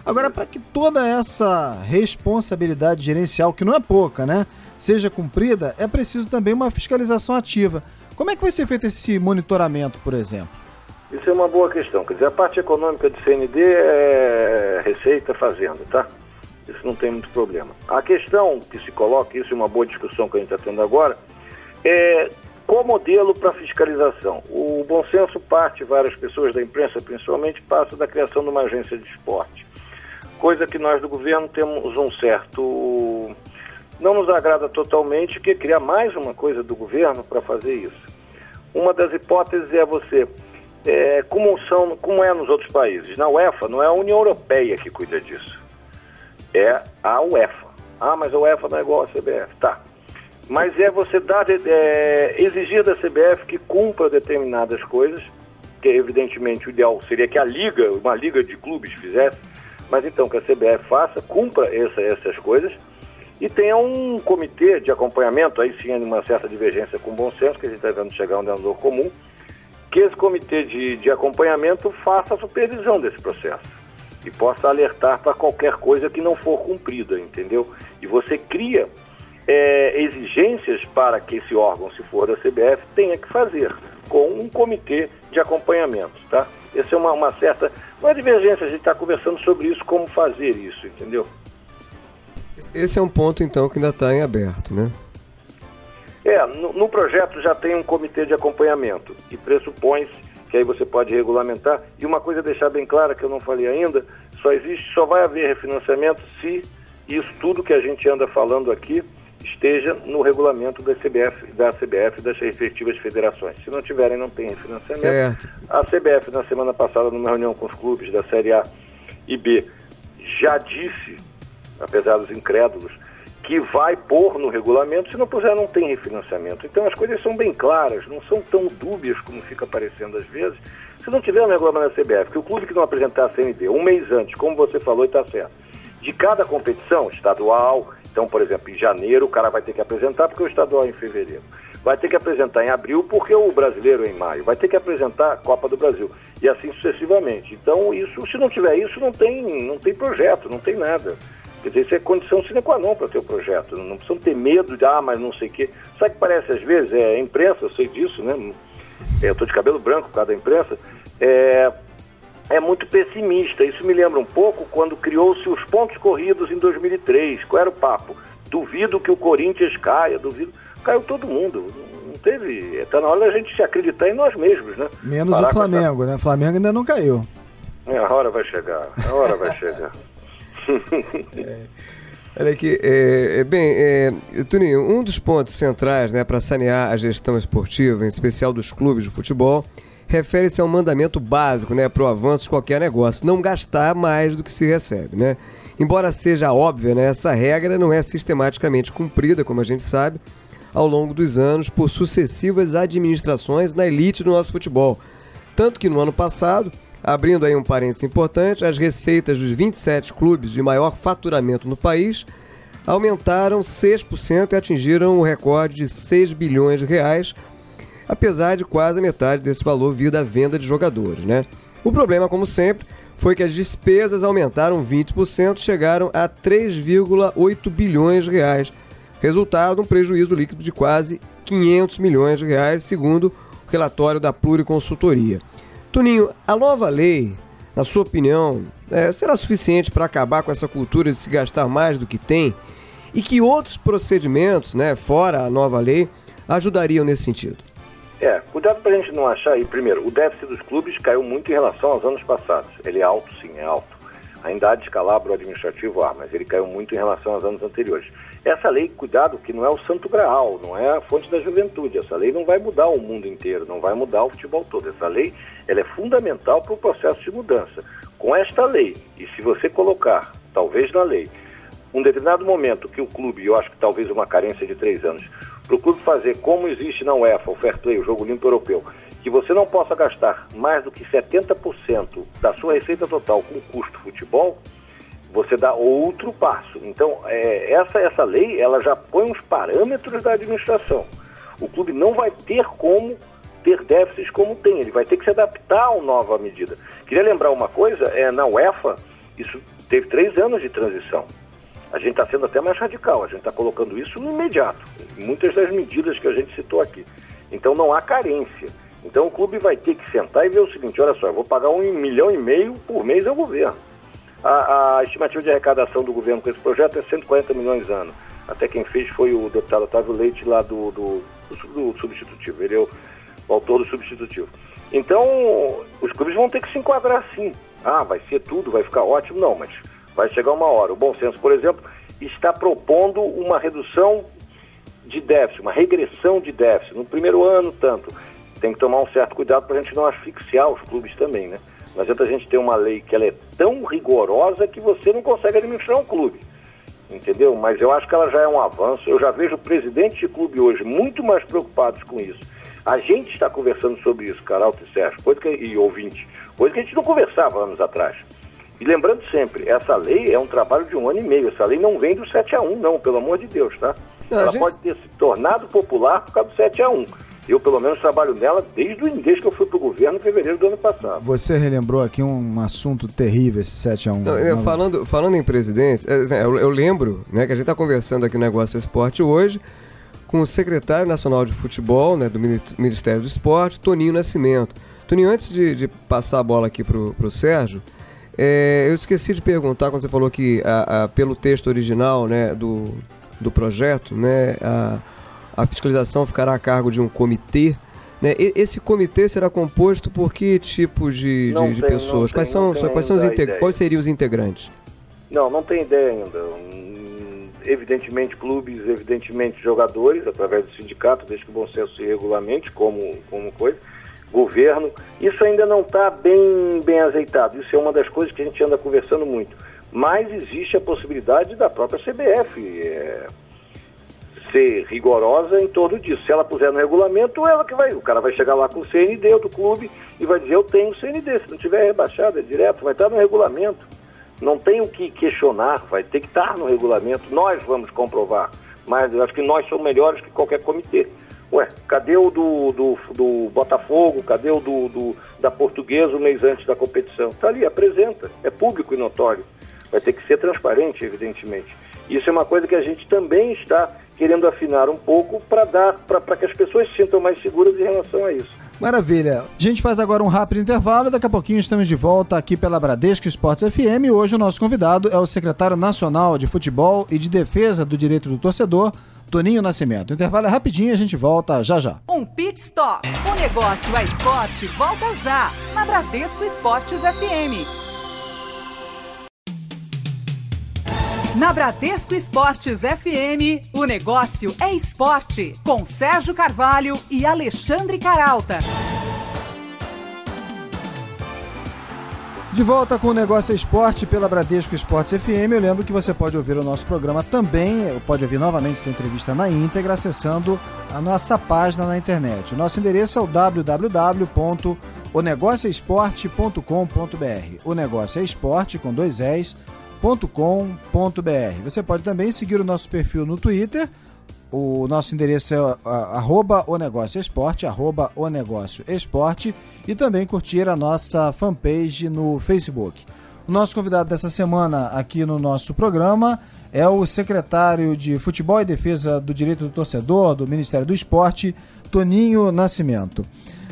Agora, para que toda essa responsabilidade gerencial, que não é pouca, né, seja cumprida, é preciso também uma fiscalização ativa. Como é que vai ser feito esse monitoramento, por exemplo? Isso é uma boa questão. Quer dizer, a parte econômica do CND é Receita Fazenda, tá? Isso não tem muito problema. A questão que se coloca, isso é uma boa discussão que a gente está tendo agora, é qual modelo para fiscalização. O bom senso parte, várias pessoas da imprensa principalmente, passa da criação de uma agência de esporte. Coisa que nós do governo temos um certo... Não nos agrada totalmente, que é criar mais uma coisa do governo para fazer isso. Uma das hipóteses é você... como é nos outros países. Na UEFA, não é a União Europeia que cuida disso. É a UEFA. Ah, mas a UEFA não é igual à CBF. Tá. Mas é você exigir da CBF que cumpra determinadas coisas, que evidentemente o ideal seria que uma liga de clubes fizesse, mas então que a CBF faça, cumpra essas coisas, e tenha um comitê de acompanhamento, aí sim há uma certa divergência com o bom senso, que a gente está tentando chegar a um denominador comum, que esse comitê de acompanhamento faça a supervisão desse processo e possa alertar para qualquer coisa que não for cumprida, entendeu? E você cria exigências para que esse órgão, se for da CBF, tenha que fazer com um comitê de acompanhamento, tá? Essa é uma certa... Não é divergência, a gente está conversando sobre isso, como fazer isso, entendeu? Esse é um ponto, então, que ainda está em aberto, né? No projeto já tem um comitê de acompanhamento e pressupõe-se que aí você pode regulamentar. E uma coisa a deixar bem clara, que eu não falei ainda, só vai haver refinanciamento se isso tudo que a gente anda falando aqui esteja no regulamento da CBF e das respectivas federações. Se não tiverem, não tem refinanciamento. Certo. A CBF, na semana passada, numa reunião com os clubes da Série A e B, já disse, apesar dos incrédulos, que vai pôr no regulamento. Se não puser, não tem refinanciamento. Então as coisas são bem claras, não são tão dúbias como fica parecendo às vezes. Se não tiver um regulamento da CBF, que o clube que não apresentar a CND um mês antes, como você falou e está certo, de cada competição estadual, então, por exemplo, em janeiro o cara vai ter que apresentar porque o estadual é em fevereiro. Vai ter que apresentar em abril porque o brasileiro é em maio. Vai ter que apresentar a Copa do Brasil. E assim sucessivamente. Então, isso, se não tiver isso, não tem projeto, não tem nada. Quer dizer, isso é condição sine qua non para ter o projeto. Não precisam ter medo de, mas não sei o quê. Sabe que parece às vezes? A imprensa, eu sei disso, né? Eu estou de cabelo branco por causa da imprensa. É muito pessimista. Isso me lembra um pouco quando criou-se os pontos corridos em 2003. Qual era o papo? Duvido que o Corinthians caia, duvido. Caiu todo mundo. Não teve... Está na hora da gente se acreditar em nós mesmos, né? Menos o Flamengo, né? O Flamengo ainda não caiu. A hora vai chegar. Olha aqui, Tuninho, um dos pontos centrais, né, para sanear a gestão esportiva, em especial dos clubes de futebol, refere-se a um mandamento básico, né, para o avanço de qualquer negócio, não gastar mais do que se recebe, né? Embora seja óbvia, né, essa regra não é sistematicamente cumprida, como a gente sabe, ao longo dos anos, por sucessivas administrações na elite do nosso futebol. Tanto que no ano passado, abrindo aí um parênteses importante, as receitas dos 27 clubes de maior faturamento no país aumentaram 6% e atingiram o recorde de 6 bilhões de reais, apesar de quase a metade desse valor vir da venda de jogadores, né? O problema, como sempre, foi que as despesas aumentaram 20%, chegaram a 3,8 bilhões de reais, resultado um prejuízo líquido de quase 500 milhões de reais, segundo o relatório da Pluriconsultoria. Tuninho, a nova lei, na sua opinião, será suficiente para acabar com essa cultura de se gastar mais do que tem? E que outros procedimentos, né, fora a nova lei, ajudariam nesse sentido? Cuidado para a gente não achar aí, primeiro, o déficit dos clubes caiu muito em relação aos anos passados. Ele é alto, sim, é alto. Ainda há descalabro administrativo, mas ele caiu muito em relação aos anos anteriores. Essa lei, cuidado, que não é o santo graal, não é a fonte da juventude. Essa lei não vai mudar o mundo inteiro, não vai mudar o futebol todo. Essa lei, ela é fundamental para o processo de mudança. Com esta lei, e se você colocar, talvez na lei, um determinado momento que o clube, eu acho que talvez uma carência de 3 anos, para o clube fazer como existe na UEFA, o Fair Play, o Jogo Limpo Europeu, que você não possa gastar mais do que 70% da sua receita total com custo futebol, você dá outro passo. Então, essa lei, ela já põe os parâmetros da administração. O clube não vai ter como ter déficits como tem, ele vai ter que se adaptar a uma nova medida. Queria lembrar uma coisa, na UEFA, isso teve 3 anos de transição. A gente está sendo até mais radical, a gente está colocando isso no imediato, em muitas das medidas que a gente citou aqui. Então não há carência. Então o clube vai ter que sentar e ver o seguinte, olha só, eu vou pagar 1,5 milhão por mês ao governo. A estimativa de arrecadação do governo com esse projeto é 140 milhões ano. Até quem fez foi o deputado Otávio Leite lá do substitutivo, ele é o autor do substitutivo. Então os clubes vão ter que se enquadrar assim. Ah, vai ser tudo, vai ficar ótimo, não, mas vai chegar uma hora. O Bom Senso, por exemplo, está propondo uma redução de déficit, uma regressão de déficit. No primeiro ano, tanto. Tem que tomar um certo cuidado para a gente não asfixiar os clubes também, né? Não adianta a gente ter uma lei que ela é tão rigorosa que você não consegue administrar um clube, entendeu? Mas eu acho que ela já é um avanço. Eu já vejo presidentes de clube hoje muito mais preocupados com isso. A gente está conversando sobre isso, Caralto e Sérgio, e ouvinte, coisa que a gente não conversava anos atrás. E lembrando sempre, essa lei é um trabalho de 1 ano e meio. Essa lei não vem do 7-1, não, pelo amor de Deus, tá? Ela pode ter se tornado popular por causa do 7-1. Eu, pelo menos, trabalho nela desde que eu fui para o governo em fevereiro do ano passado. Você relembrou aqui um assunto terrível, esse 7-1. Não, falando em presidente, eu lembro, né, que a gente está conversando aqui no Negócio Esporte hoje com o secretário nacional de futebol, né, do Ministério do Esporte, Toninho Nascimento. Toninho, antes de passar a bola aqui para o Sérgio, eu esqueci de perguntar, quando você falou que pelo texto original, né, do projeto, né, a fiscalização ficará a cargo de um comitê, né? Esse comitê será composto por que tipo de pessoas? Quais seriam os integrantes? Não tem ideia ainda. Evidentemente clubes, evidentemente jogadores, através do sindicato, desde que o Bom Senso se regulamente como coisa, governo. Isso ainda não está bem azeitado. Isso é uma das coisas que a gente anda conversando muito. Mas existe a possibilidade da própria CBF ser rigorosa em torno disso. Se ela puser no regulamento, ela que vai. O cara vai chegar lá com o CND do clube e vai dizer, eu tenho o CND. Se não tiver rebaixado, é direto, vai estar no regulamento. Não tem o que questionar, vai ter que estar no regulamento. Nós vamos comprovar. Mas eu acho que nós somos melhores que qualquer comitê. Ué, cadê o do Botafogo? Cadê o da Portuguesa um mês antes da competição? Está ali, apresenta. É público e notório. Vai ter que ser transparente, evidentemente. Isso é uma coisa que a gente também está querendo afinar um pouco para que as pessoas se sintam mais seguras em relação a isso. Maravilha. A gente faz agora um rápido intervalo. Daqui a pouquinho estamos de volta aqui pela Bradesco Esportes FM. E hoje o nosso convidado é o secretário nacional de futebol e de defesa do direito do torcedor, Toninho Nascimento. O intervalo é rapidinho e a gente volta já já. Um pit stop. O negócio é esporte. Volta já na Bradesco Esportes FM. Na Bradesco Esportes FM, o negócio é esporte, com Sérgio Carvalho e Alexandre Caralta. De volta com o Negócio é Esporte pela Bradesco Esportes FM. Eu lembro que você pode ouvir o nosso programa também, pode ouvir novamente essa entrevista na íntegra, acessando a nossa página na internet. O nosso endereço é o www.onegocioesporte.com.br. O Negócio é Esporte, com 2 S, .com.br. Você pode também seguir o nosso perfil no Twitter. O nosso endereço é @onegocioesporte, @onegocioesporte, e também curtir a nossa fanpage no Facebook. O nosso convidado dessa semana aqui no nosso programa é o secretário de Futebol e Defesa do Direito do Torcedor do Ministério do Esporte, Toninho Nascimento.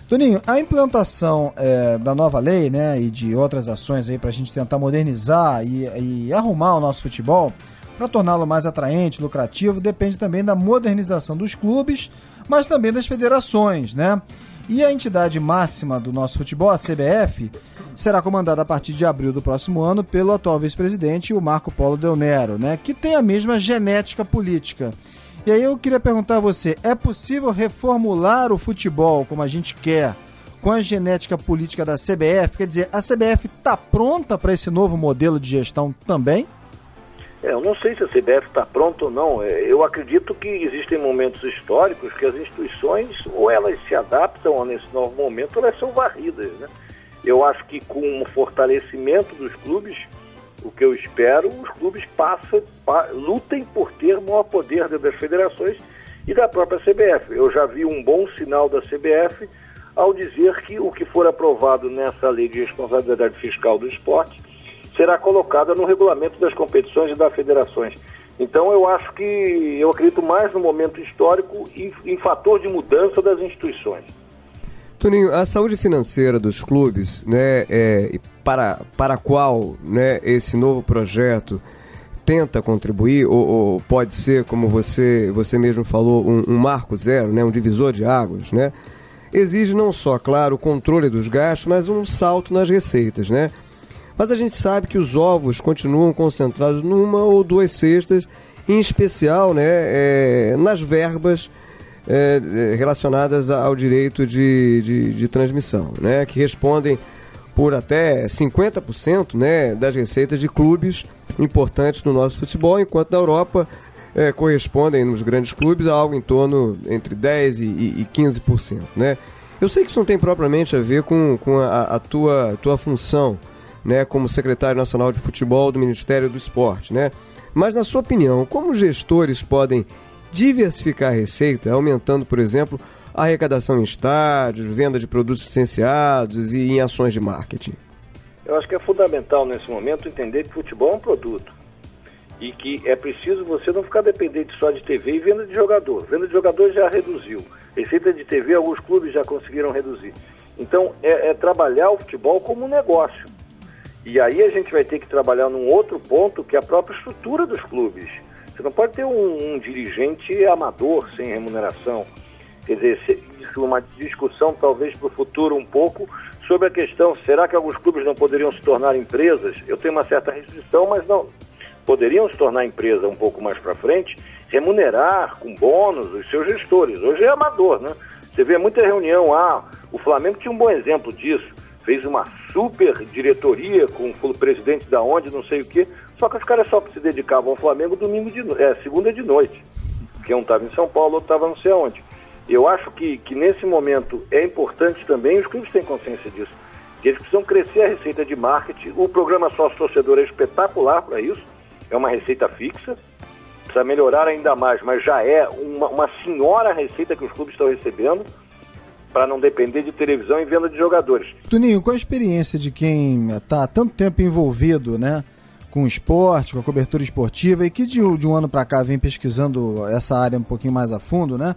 Toninho, a implantação da nova lei, né, e de outras ações aí para a gente tentar modernizar e arrumar o nosso futebol, para torná-lo mais atraente, lucrativo, depende também da modernização dos clubes, mas também das federações, né? E a entidade máxima do nosso futebol, a CBF, será comandada a partir de abril do próximo ano pelo atual vice-presidente, o Marco Polo Del Nero, né, que tem a mesma genética política. E aí eu queria perguntar a você, é possível reformular o futebol como a gente quer com a genética política da CBF? Quer dizer, a CBF está pronta para esse novo modelo de gestão também? Eu não sei se a CBF está pronta ou não. Eu acredito que existem momentos históricos que as instituições ou elas se adaptam ou nesse novo momento elas são varridas, né? Eu acho que com o fortalecimento dos clubes, o que eu espero, os clubes lutem por ter maior poder das federações e da própria CBF. Eu já vi um bom sinal da CBF ao dizer que o que for aprovado nessa lei de responsabilidade fiscal do esporte será colocada no regulamento das competições e das federações. Então eu acredito mais no momento histórico e em fator de mudança das instituições. Toninho, a saúde financeira dos clubes, né, para a qual, né, esse novo projeto tenta contribuir, ou pode ser, como você mesmo falou, um marco zero, né, um divisor de águas, né, exige não só, claro, o controle dos gastos, mas um salto nas receitas, né? Mas a gente sabe que os ovos continuam concentrados numa ou duas cestas, em especial, né, nas verbas relacionadas ao direito de transmissão, né, que respondem por até 50%, né, das receitas de clubes importantes no nosso futebol, enquanto na Europa correspondem nos grandes clubes a algo em torno entre 10% e 15%. Né? Eu sei que isso não tem propriamente a ver com a tua função, né, como secretário nacional de futebol do Ministério do Esporte, né? Mas, na sua opinião, como gestores podem diversificar a receita, aumentando, por exemplo, a arrecadação em estádios, venda de produtos licenciados e em ações de marketing? Eu acho que é fundamental nesse momento entender que futebol é um produto e que é preciso você não ficar dependente só de TV e venda de jogador. Venda de jogador já reduziu. Receita de TV alguns clubes já conseguiram reduzir. Então é trabalhar o futebol como um negócio. E aí a gente vai ter que trabalhar num outro ponto, que é a própria estrutura dos clubes. Você não pode ter um dirigente amador sem remuneração. Quer dizer, isso é uma discussão talvez para o futuro um pouco sobre a questão, será que alguns clubes não poderiam se tornar empresas? Eu tenho uma certa restrição, mas não. Poderiam se tornar empresa um pouco mais para frente, remunerar com bônus os seus gestores. Hoje é amador, né? Você vê muita reunião, o Flamengo tinha um bom exemplo disso. Fez uma super diretoria com o presidente da onde, não sei o quê, só que os caras só se dedicavam ao Flamengo segunda de noite. Porque um estava em São Paulo, outro estava não sei aonde. Eu acho que nesse momento é importante também, os clubes têm consciência disso, que eles precisam crescer a receita de marketing. O programa sócio-torcedor é espetacular para isso, é uma receita fixa, precisa melhorar ainda mais, mas já é uma senhora receita que os clubes estão recebendo, para não depender de televisão e venda de jogadores. Toninho, qual a experiência de quem está há tanto tempo envolvido, né, com o esporte, com a cobertura esportiva, e que de um ano para cá vem pesquisando essa área um pouquinho mais a fundo, né?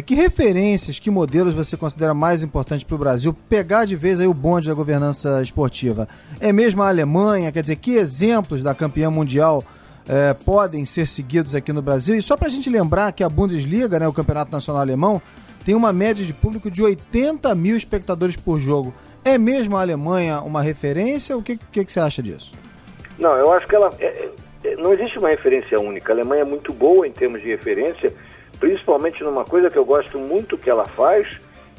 Que referências, que modelos você considera mais importantes para o Brasil pegar de vez aí o bonde da governança esportiva? É mesmo a Alemanha? Quer dizer, que exemplos da campeã mundial podem ser seguidos aqui no Brasil? E só para a gente lembrar que a Bundesliga, né, o Campeonato Nacional Alemão, tem uma média de público de 80 mil espectadores por jogo. É mesmo a Alemanha uma referência? O que você acha disso? Não, eu acho que ela... não existe uma referência única. A Alemanha é muito boa em termos de referência, principalmente numa coisa que eu gosto muito que ela faz,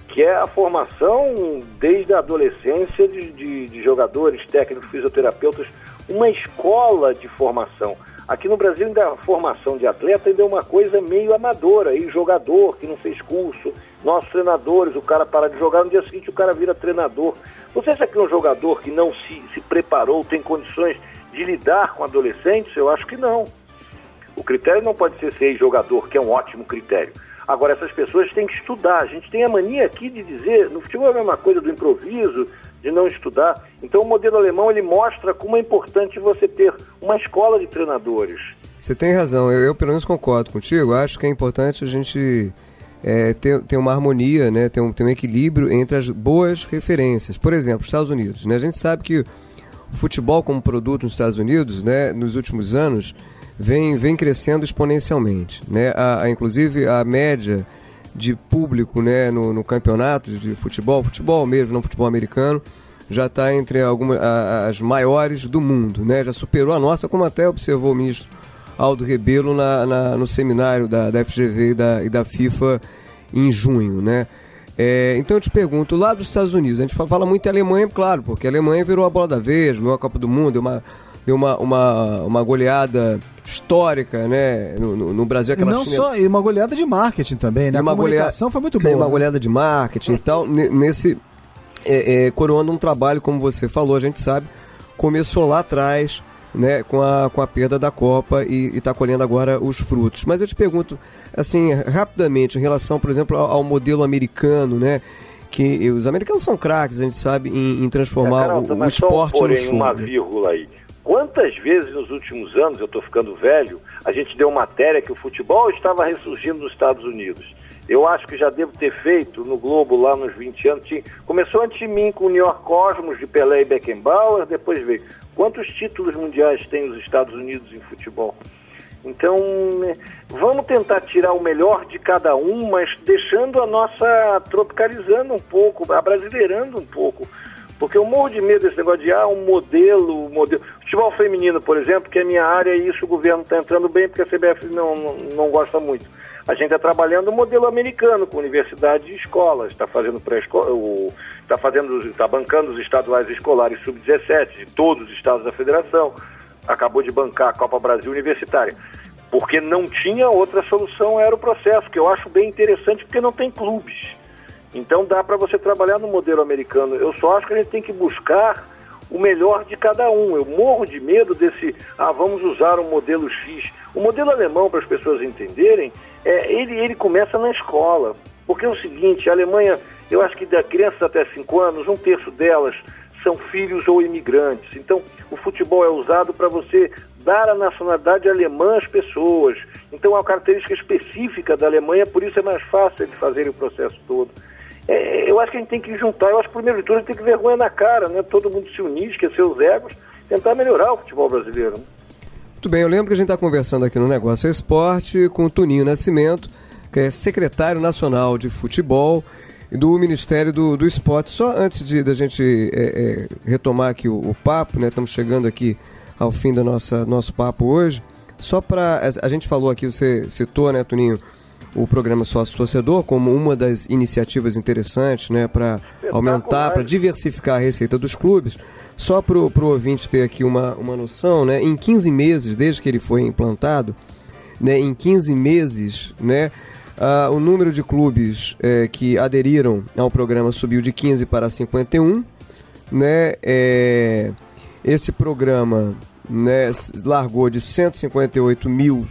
que é a formação desde a adolescência de jogadores, técnicos, fisioterapeutas, uma escola de formação. Aqui no Brasil ainda a formação de atleta ainda é uma coisa meio amadora, aí jogador que não fez curso, nossos treinadores, o cara para de jogar, no dia seguinte o cara vira treinador. Você acha que um jogador que não se preparou tem condições de lidar com adolescentes? Eu acho que não. O critério não pode ser jogador, que é um ótimo critério. Agora, essas pessoas têm que estudar. A gente tem a mania aqui de dizer, no futebol é a mesma coisa do improviso, de não estudar. Então o modelo alemão, ele mostra como é importante você ter uma escola de treinadores. Você tem razão, eu pelo menos concordo contigo. Acho que é importante a gente ter uma harmonia, né, ter um equilíbrio entre as boas referências. Por exemplo, Estados Unidos, né, a gente sabe que o futebol como produto nos Estados Unidos, né, nos últimos anos, vem crescendo exponencialmente, né? Inclusive a média de público, né, no campeonato de futebol mesmo, não futebol americano, já está entre as maiores do mundo, né? Já superou a nossa, como até observou o ministro Aldo Rebelo no seminário da FGV e da FIFA em junho, né? Então eu te pergunto, lá dos Estados Unidos, a gente fala muito em Alemanha, claro, porque a Alemanha virou a bola da vez, ganhou a Copa do Mundo, deu uma goleada histórica, né, no Brasil. E uma goleada de marketing também, né? A comunicação foi muito boa. Uma goleada de marketing e tal, coroando um trabalho, como você falou, a gente sabe, começou lá atrás, né, com a perda da Copa e está colhendo agora os frutos. Mas eu te pergunto, assim, rapidamente, em relação, por exemplo, ao modelo americano, né, que os americanos são craques, a gente sabe, em transformar o esporte no show. Uma vírgula aí. Quantas vezes nos últimos anos, eu estou ficando velho, a gente deu matéria que o futebol estava ressurgindo nos Estados Unidos? Eu acho que já devo ter feito no Globo lá nos 20 anos. Começou antes de mim com o New York Cosmos de Pelé e Beckenbauer, depois veio. Quantos títulos mundiais tem os Estados Unidos em futebol? Então, vamos tentar tirar o melhor de cada um, mas deixando a nossa, tropicalizando um pouco, abrasileirando um pouco. Porque eu morro de medo desse negócio de um modelo. Futebol feminino, por exemplo, que é a minha área, e isso o governo está entrando bem, porque a CBF não gosta muito. A gente está trabalhando o modelo americano, com universidades e escolas, está fazendo pré-escola, está bancando os estaduais escolares sub-17 de todos os estados da federação, acabou de bancar a Copa Brasil Universitária, porque não tinha outra solução, era o processo, que eu acho bem interessante, porque não tem clubes. Então dá para você trabalhar no modelo americano. Eu só acho que a gente tem que buscar o melhor de cada um. Eu morro de medo desse, vamos usar um modelo X. O modelo alemão, para as pessoas entenderem, ele começa na escola. Porque é o seguinte, a Alemanha, eu acho que da crianças até 5 anos, 1/3 delas são filhos ou imigrantes. Então, o futebol é usado para você dar a nacionalidade alemã às pessoas. Então, é uma característica específica da Alemanha, por isso é mais fácil de fazer o processo todo. Eu acho que a gente tem que juntar, eu acho que primeiro de tudo a gente tem que vergonha na cara, né? Todo mundo se unir, esquecer os egos, tentar melhorar o futebol brasileiro. Muito bem, eu lembro que a gente está conversando aqui no Negócio Esporte com o Toninho Nascimento, que é secretário nacional de futebol do Ministério do Esporte. Só antes da gente retomar aqui o papo, né? Estamos chegando aqui ao fim do nosso papo hoje. Só para... A gente falou aqui, você citou, né, Toninho, o programa Sócio Torcedor como uma das iniciativas interessantes, né, para aumentar, para diversificar a receita dos clubes. Só para o ouvinte ter aqui uma noção, né, em 15 meses, desde que ele foi implantado, né, em 15 meses, né, o número de clubes que aderiram ao programa subiu de 15 para 51, né, esse programa, né, largou de 158 mil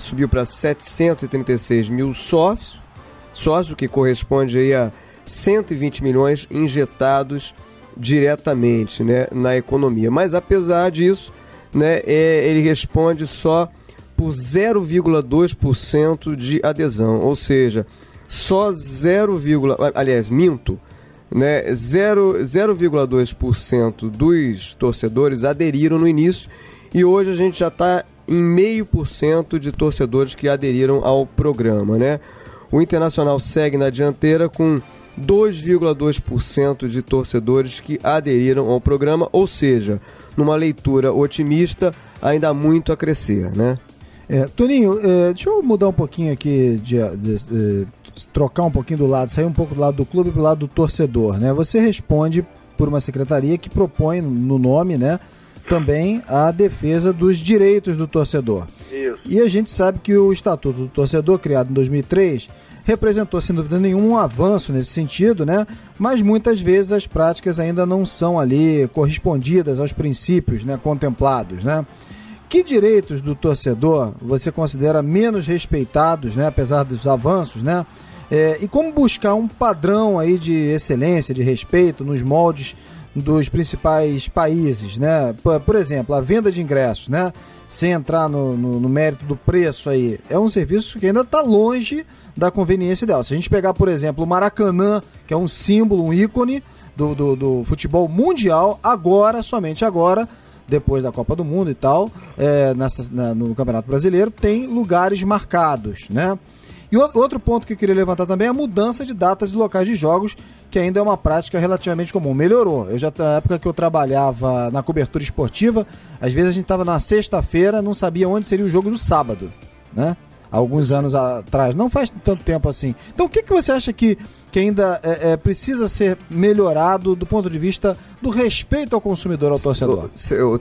subiu para 736 mil sócios, o que corresponde aí a 120 milhões injetados diretamente, né, na economia. Mas apesar disso, né, ele responde só por 0,2% de adesão, ou seja, só 0,2% dos torcedores aderiram no início, e hoje a gente já está em 0,5% de torcedores que aderiram ao programa, né? O Internacional segue na dianteira com 2,2% de torcedores que aderiram ao programa, ou seja, numa leitura otimista, ainda há muito a crescer, né? Toninho, deixa eu mudar um pouquinho aqui, trocar um pouquinho do lado, sair um pouco do lado do clube para o lado do torcedor, né? Você responde por uma secretaria que propõe no nome, né, também a defesa dos direitos do torcedor. Isso. E a gente sabe que o Estatuto do Torcedor, criado em 2003, representou, sem dúvida nenhuma, um avanço nesse sentido, né? Mas muitas vezes as práticas ainda não são ali correspondidas aos princípios, né, contemplados, né? Que direitos do torcedor você considera menos respeitados, né, apesar dos avanços, né? E como buscar um padrão aí de excelência, de respeito nos moldes dos principais países, né? Por exemplo, a venda de ingressos, né? Sem entrar no mérito do preço aí, é um serviço que ainda está longe da conveniência ideal. Se a gente pegar, por exemplo, o Maracanã, que é um símbolo, um ícone do futebol mundial, somente agora, depois da Copa do Mundo e tal, no Campeonato Brasileiro, tem lugares marcados, né? E outro ponto que eu queria levantar também é a mudança de datas e locais de jogos, que ainda é uma prática relativamente comum. Melhorou. Na época que eu trabalhava na cobertura esportiva, às vezes a gente estava na sexta-feira, não sabia onde seria o jogo no sábado, né? Alguns anos atrás. Não faz tanto tempo assim. Então o que você acha que ainda precisa ser melhorado do ponto de vista do respeito ao consumidor, ao torcedor?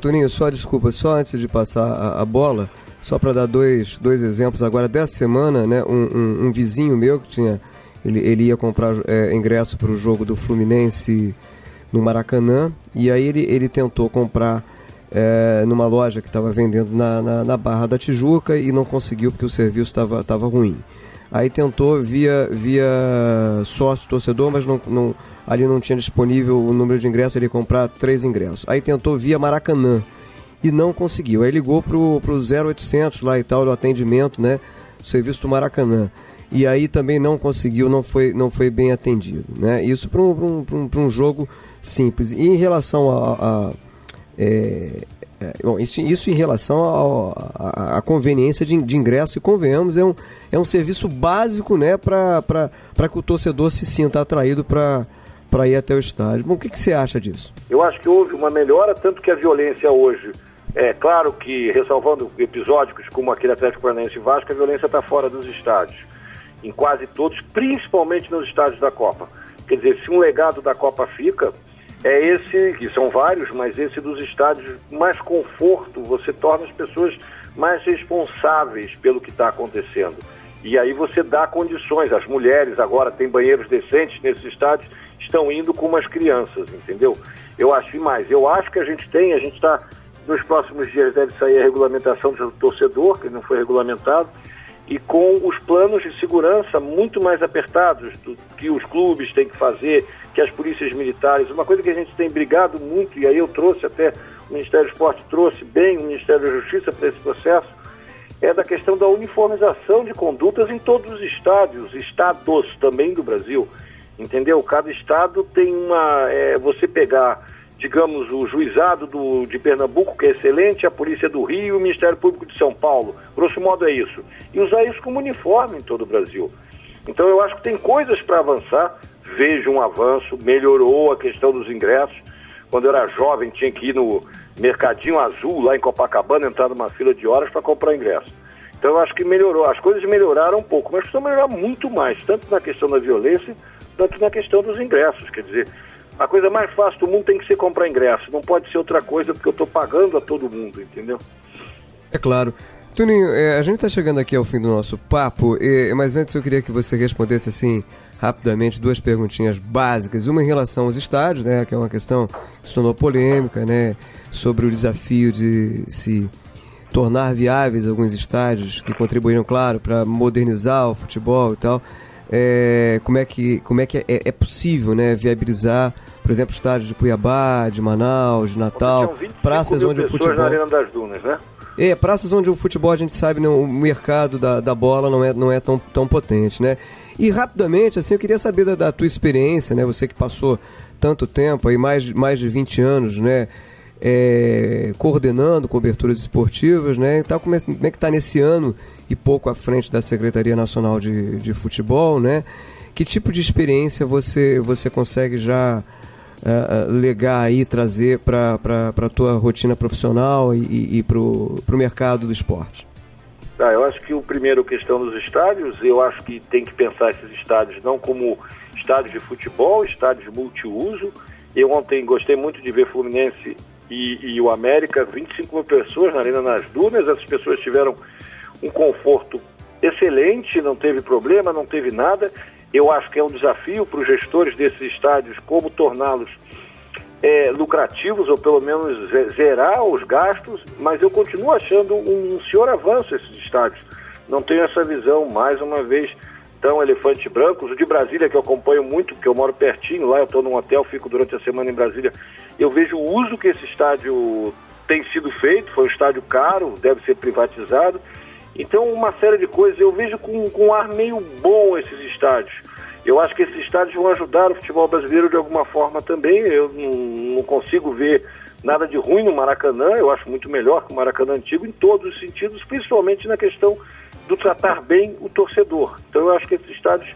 Toninho, só desculpa, só antes de passar a bola, só para dar dois exemplos agora dessa semana, né? Um vizinho meu que ele ia comprar ingresso para o jogo do Fluminense no Maracanã, e aí ele tentou comprar numa loja que estava vendendo na Barra da Tijuca e não conseguiu porque o serviço estava ruim. aí tentou via sócio torcedor, mas ali não tinha disponível o número de ingressos, ele ia comprar 3 ingressos. Aí tentou via Maracanã e não conseguiu. Aí ligou pro 0800 lá e tal, do atendimento, né, do serviço do Maracanã. E aí também não conseguiu, não foi bem atendido, né? Isso para um jogo simples. E em relação bom, isso em relação à conveniência de ingresso, e convenhamos, é um serviço básico, né, para que o torcedor se sinta atraído para ir até o estádio. Bom, o que você acha disso? Eu acho que houve uma melhora, tanto que a violência hoje, claro que, ressalvando episódicos como aquele Atlético Paranaense e Vasco, a violência está fora dos estádios, em quase todos, principalmente nos estádios da Copa. Quer dizer, se um legado da Copa fica, é esse, que são vários, mas esse dos estádios, mais conforto, você torna as pessoas mais responsáveis pelo que está acontecendo. E aí você dá condições, as mulheres agora têm banheiros decentes nesses estádios, estão indo com umas crianças, entendeu? Eu acho que a gente está, nos próximos dias deve sair a regulamentação do torcedor, que não foi regulamentado, e com os planos de segurança muito mais apertados do que os clubes têm que fazer, que as polícias militares. Uma coisa que a gente tem brigado muito, e aí eu trouxe até, o Ministério do Esporte trouxe bem o Ministério da Justiça para esse processo, é da questão da uniformização de condutas em todos os estados também do Brasil, entendeu? Cada estado tem você pegar, digamos, o juizado de Pernambuco, que é excelente, a Polícia do Rio e o Ministério Público de São Paulo, grosso modo é isso, e usar isso como uniforme em todo o Brasil. Então eu acho que tem coisas para avançar, vejo um avanço, melhorou a questão dos ingressos. Quando eu era jovem tinha que ir no Mercadinho Azul, lá em Copacabana, entrar numa fila de horas para comprar ingresso. Então eu acho que melhorou, as coisas melhoraram um pouco, mas precisam melhorar muito mais, tanto na questão da violência, quanto na questão dos ingressos. Quer dizer, a coisa mais fácil do mundo tem que ser comprar ingresso, não pode ser outra coisa, porque eu estou pagando a todo mundo, entendeu? É claro. Tuninho, a gente está chegando aqui ao fim do nosso papo, mas antes eu queria que você respondesse assim, rapidamente, 2 perguntinhas básicas. Uma em relação aos estádios, né, que é uma questão que se tornou polêmica, né, sobre o desafio de se tornar viáveis alguns estádios que contribuíram, claro, para modernizar o futebol e tal. Como é que é possível, né, viabilizar, por exemplo, estádios de Cuiabá, de Manaus, de Natal, praças onde o futebol... na Arena das Dunas, né? Praças onde o futebol, a gente sabe, né, o mercado da bola não é tão potente, né? E rapidamente, assim, eu queria saber da tua experiência, né? Você que passou tanto tempo, aí mais de 20 anos, né? Coordenando coberturas esportivas, né? Então, como é que está nesse ano e pouco à frente da Secretaria Nacional de Futebol, né? Que tipo de experiência você consegue já legar aí, trazer para a tua rotina profissional e para o mercado do esporte? Eu acho que o primeiro, questão dos estádios, eu acho que tem que pensar esses estádios não como estádios de futebol, estádios multiuso. Eu ontem gostei muito de ver Fluminense e o América, 25 mil pessoas na Arena das Dunas. Essas pessoas tiveram um conforto excelente, não teve problema, não teve nada. Eu acho que é um desafio para os gestores desses estádios como torná-los lucrativos, ou pelo menos zerar os gastos, mas eu continuo achando um senhor avanço esses estádios. Não tenho essa visão, mais uma vez, tão elefante branco. O de Brasília, que eu acompanho muito, porque eu moro pertinho lá, eu estou num hotel, fico durante a semana em Brasília, eu vejo o uso que esse estádio tem sido feito. Foi um estádio caro, deve ser privatizado. Então, uma série de coisas, eu vejo com um ar meio bom esses estádios. Eu acho que esses estádios vão ajudar o futebol brasileiro de alguma forma também. Eu não consigo ver nada de ruim no Maracanã. Eu acho muito melhor que o Maracanã antigo em todos os sentidos, principalmente na questão do tratar bem o torcedor. Então eu acho que esses estádios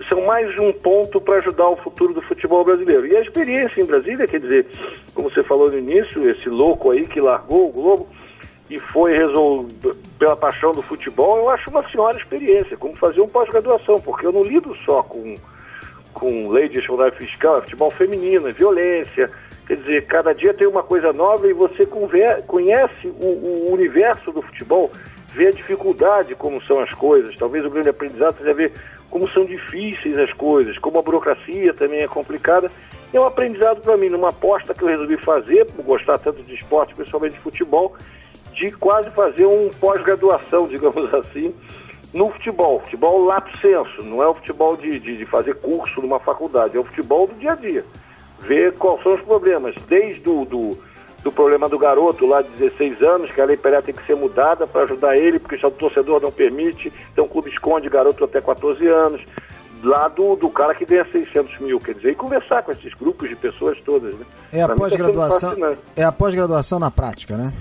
são mais um ponto para ajudar o futuro do futebol brasileiro. E a experiência em Brasília, quer dizer, como você falou no início, esse louco aí que largou o Globo e foi pela paixão do futebol, eu acho uma senhora experiência, como fazer um pós-graduação, porque eu não lido só com lei de responsabilidade fiscal, é futebol feminino, é violência, quer dizer, cada dia tem uma coisa nova e você conhece o universo do futebol, vê a dificuldade como são as coisas. Talvez o grande aprendizado seja ver como são difíceis as coisas, como a burocracia também é complicada. É um aprendizado para mim, numa aposta que eu resolvi fazer, por gostar tanto de esporte, principalmente de futebol, de quase fazer um pós-graduação, digamos assim, no futebol lato sensu, não é o futebol de fazer curso numa faculdade, é o futebol do dia a dia. Ver quais são os problemas, desde do problema do garoto lá de 16 anos, que a Lei Pelé tem que ser mudada para ajudar ele, porque o torcedor não permite, então o clube esconde garoto até 14 anos, lá do cara que ganha 600 mil, quer dizer, e conversar com esses grupos de pessoas todas, né? É a pós-graduação na prática, né?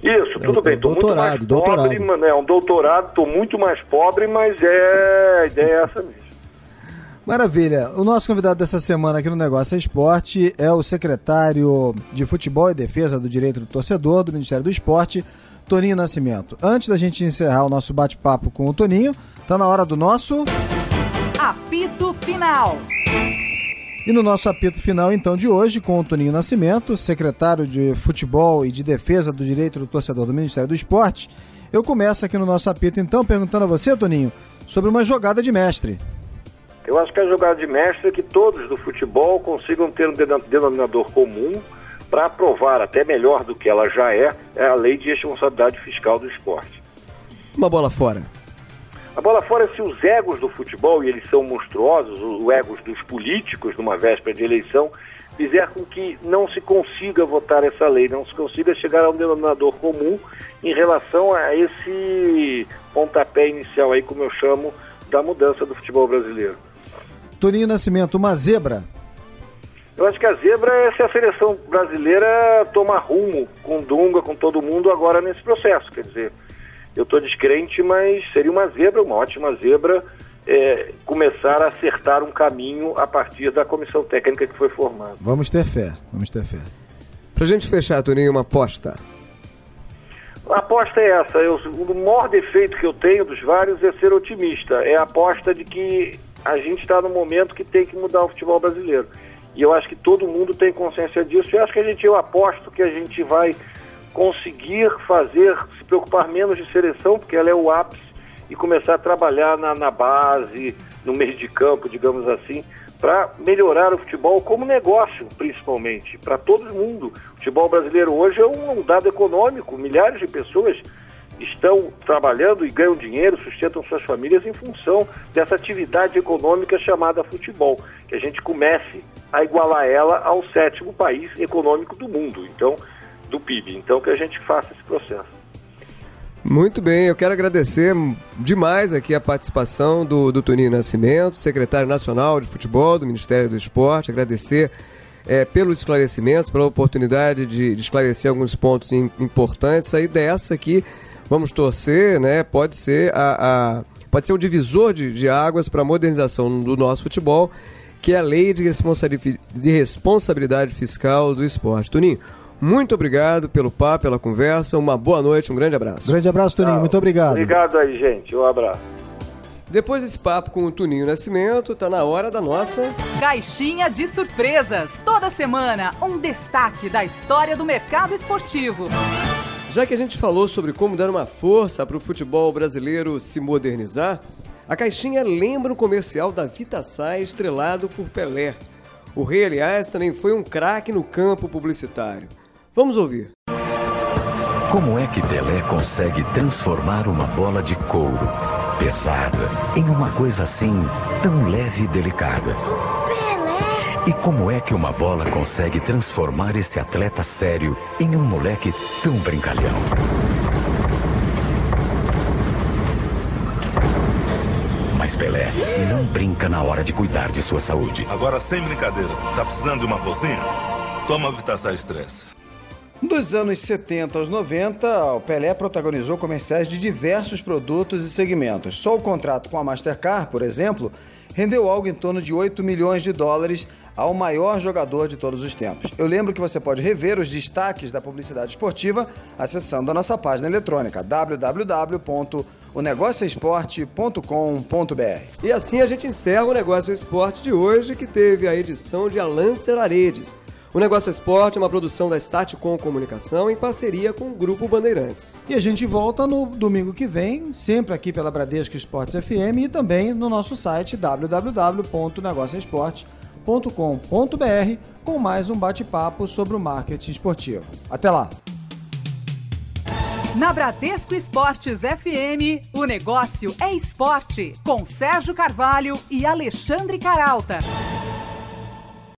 Isso, tudo bem, estou muito mais pobre, é um doutorado, estou muito mais pobre, mas a ideia é essa mesmo. Maravilha. O nosso convidado dessa semana aqui no Negócio é Esporte é o secretário de Futebol e Defesa do Direito do Torcedor do Ministério do Esporte, Toninho Nascimento. Antes da gente encerrar o nosso bate-papo com o Toninho, está na hora do nosso... Apito Final. E no nosso apito final, então, de hoje, com o Toninho Nascimento, secretário de Futebol e de Defesa do Direito do Torcedor do Ministério do Esporte, eu começo aqui no nosso apito, então, perguntando a você, Toninho, sobre uma jogada de mestre. Eu acho que a jogada de mestre é que todos do futebol consigam ter um denominador comum para aprovar, até melhor do que ela já é a lei de responsabilidade fiscal do esporte. Uma bola fora. A bola fora é se os egos do futebol, e eles são monstruosos, os egos dos políticos numa véspera de eleição, fizer com que não se consiga votar essa lei, não se consiga chegar a um denominador comum em relação a esse pontapé inicial aí, como eu chamo, da mudança do futebol brasileiro. Toninho Nascimento, uma zebra? Eu acho que a zebra é se a seleção brasileira tomar rumo com Dunga, com todo mundo agora nesse processo. Quer dizer, eu estou descrente, mas seria uma zebra, uma ótima zebra, começar a acertar um caminho a partir da comissão técnica que foi formada. Vamos ter fé, vamos ter fé. Pra gente fechar, Toninho, uma aposta. A aposta é essa, o maior defeito que eu tenho dos vários é ser otimista, é a aposta de que a gente está no momento que tem que mudar o futebol brasileiro. E eu acho que todo mundo tem consciência disso, e acho que eu aposto que a gente vai conseguir se preocupar menos de seleção, porque ela é o ápice, e começar a trabalhar na base, no meio de campo, digamos assim, para melhorar o futebol como negócio, principalmente, para todo mundo. O futebol brasileiro hoje é um dado econômico, milhares de pessoas estão trabalhando e ganham dinheiro, sustentam suas famílias em função dessa atividade econômica chamada futebol, que a gente comece a igualar ela ao 7º país econômico do mundo, então, do PIB. Então, que a gente faça esse processo. Muito bem, eu quero agradecer demais aqui a participação do Toninho Nascimento, secretário nacional de futebol do Ministério do Esporte, agradecer pelos esclarecimentos, pela oportunidade de esclarecer alguns pontos importantes aí dessa aqui. Vamos torcer, né? Pode ser um divisor de águas para a modernização do nosso futebol, que é a Lei de Responsabilidade Fiscal do Esporte. Toninho, muito obrigado pelo papo, pela conversa, uma boa noite, um grande abraço. Grande abraço, Toninho, muito obrigado. Obrigado aí, gente, um abraço. Depois desse papo com o Toninho Nascimento, tá na hora da nossa... Caixinha de Surpresas. Toda semana, um destaque da história do mercado esportivo. Já que a gente falou sobre como dar uma força para o futebol brasileiro se modernizar, a caixinha lembra o comercial da Vitasay estrelado por Pelé. O rei, aliás, também foi um craque no campo publicitário. Vamos ouvir. Como é que Pelé consegue transformar uma bola de couro, pesada, em uma coisa assim, tão leve e delicada? E como é que uma bola consegue transformar esse atleta sério em um moleque tão brincalhão? Mas Pelé não brinca na hora de cuidar de sua saúde. Agora, sem brincadeira, tá precisando de uma forcinha? Toma a Vitasay Stress. Dos anos 70 aos 90, o Pelé protagonizou comerciais de diversos produtos e segmentos. Só o contrato com a Mastercard, por exemplo, rendeu algo em torno de 8 milhões de dólares ao maior jogador de todos os tempos. Eu lembro que você pode rever os destaques da publicidade esportiva acessando a nossa página eletrônica www.onegocioesporte.com.br. E assim a gente encerra o Negócio Esporte de hoje, que teve a edição de Alan Seraredes. O Negócio Esporte é uma produção da Statcom Comunicação em parceria com o Grupo Bandeirantes. E a gente volta no domingo que vem, sempre aqui pela Bradesco Esportes FM e também no nosso site www.negocioesporte.com.br com mais um bate-papo sobre o marketing esportivo. Até lá! Na Bradesco Esportes FM, o negócio é esporte, com Sérgio Carvalho e Alexandre Caralta.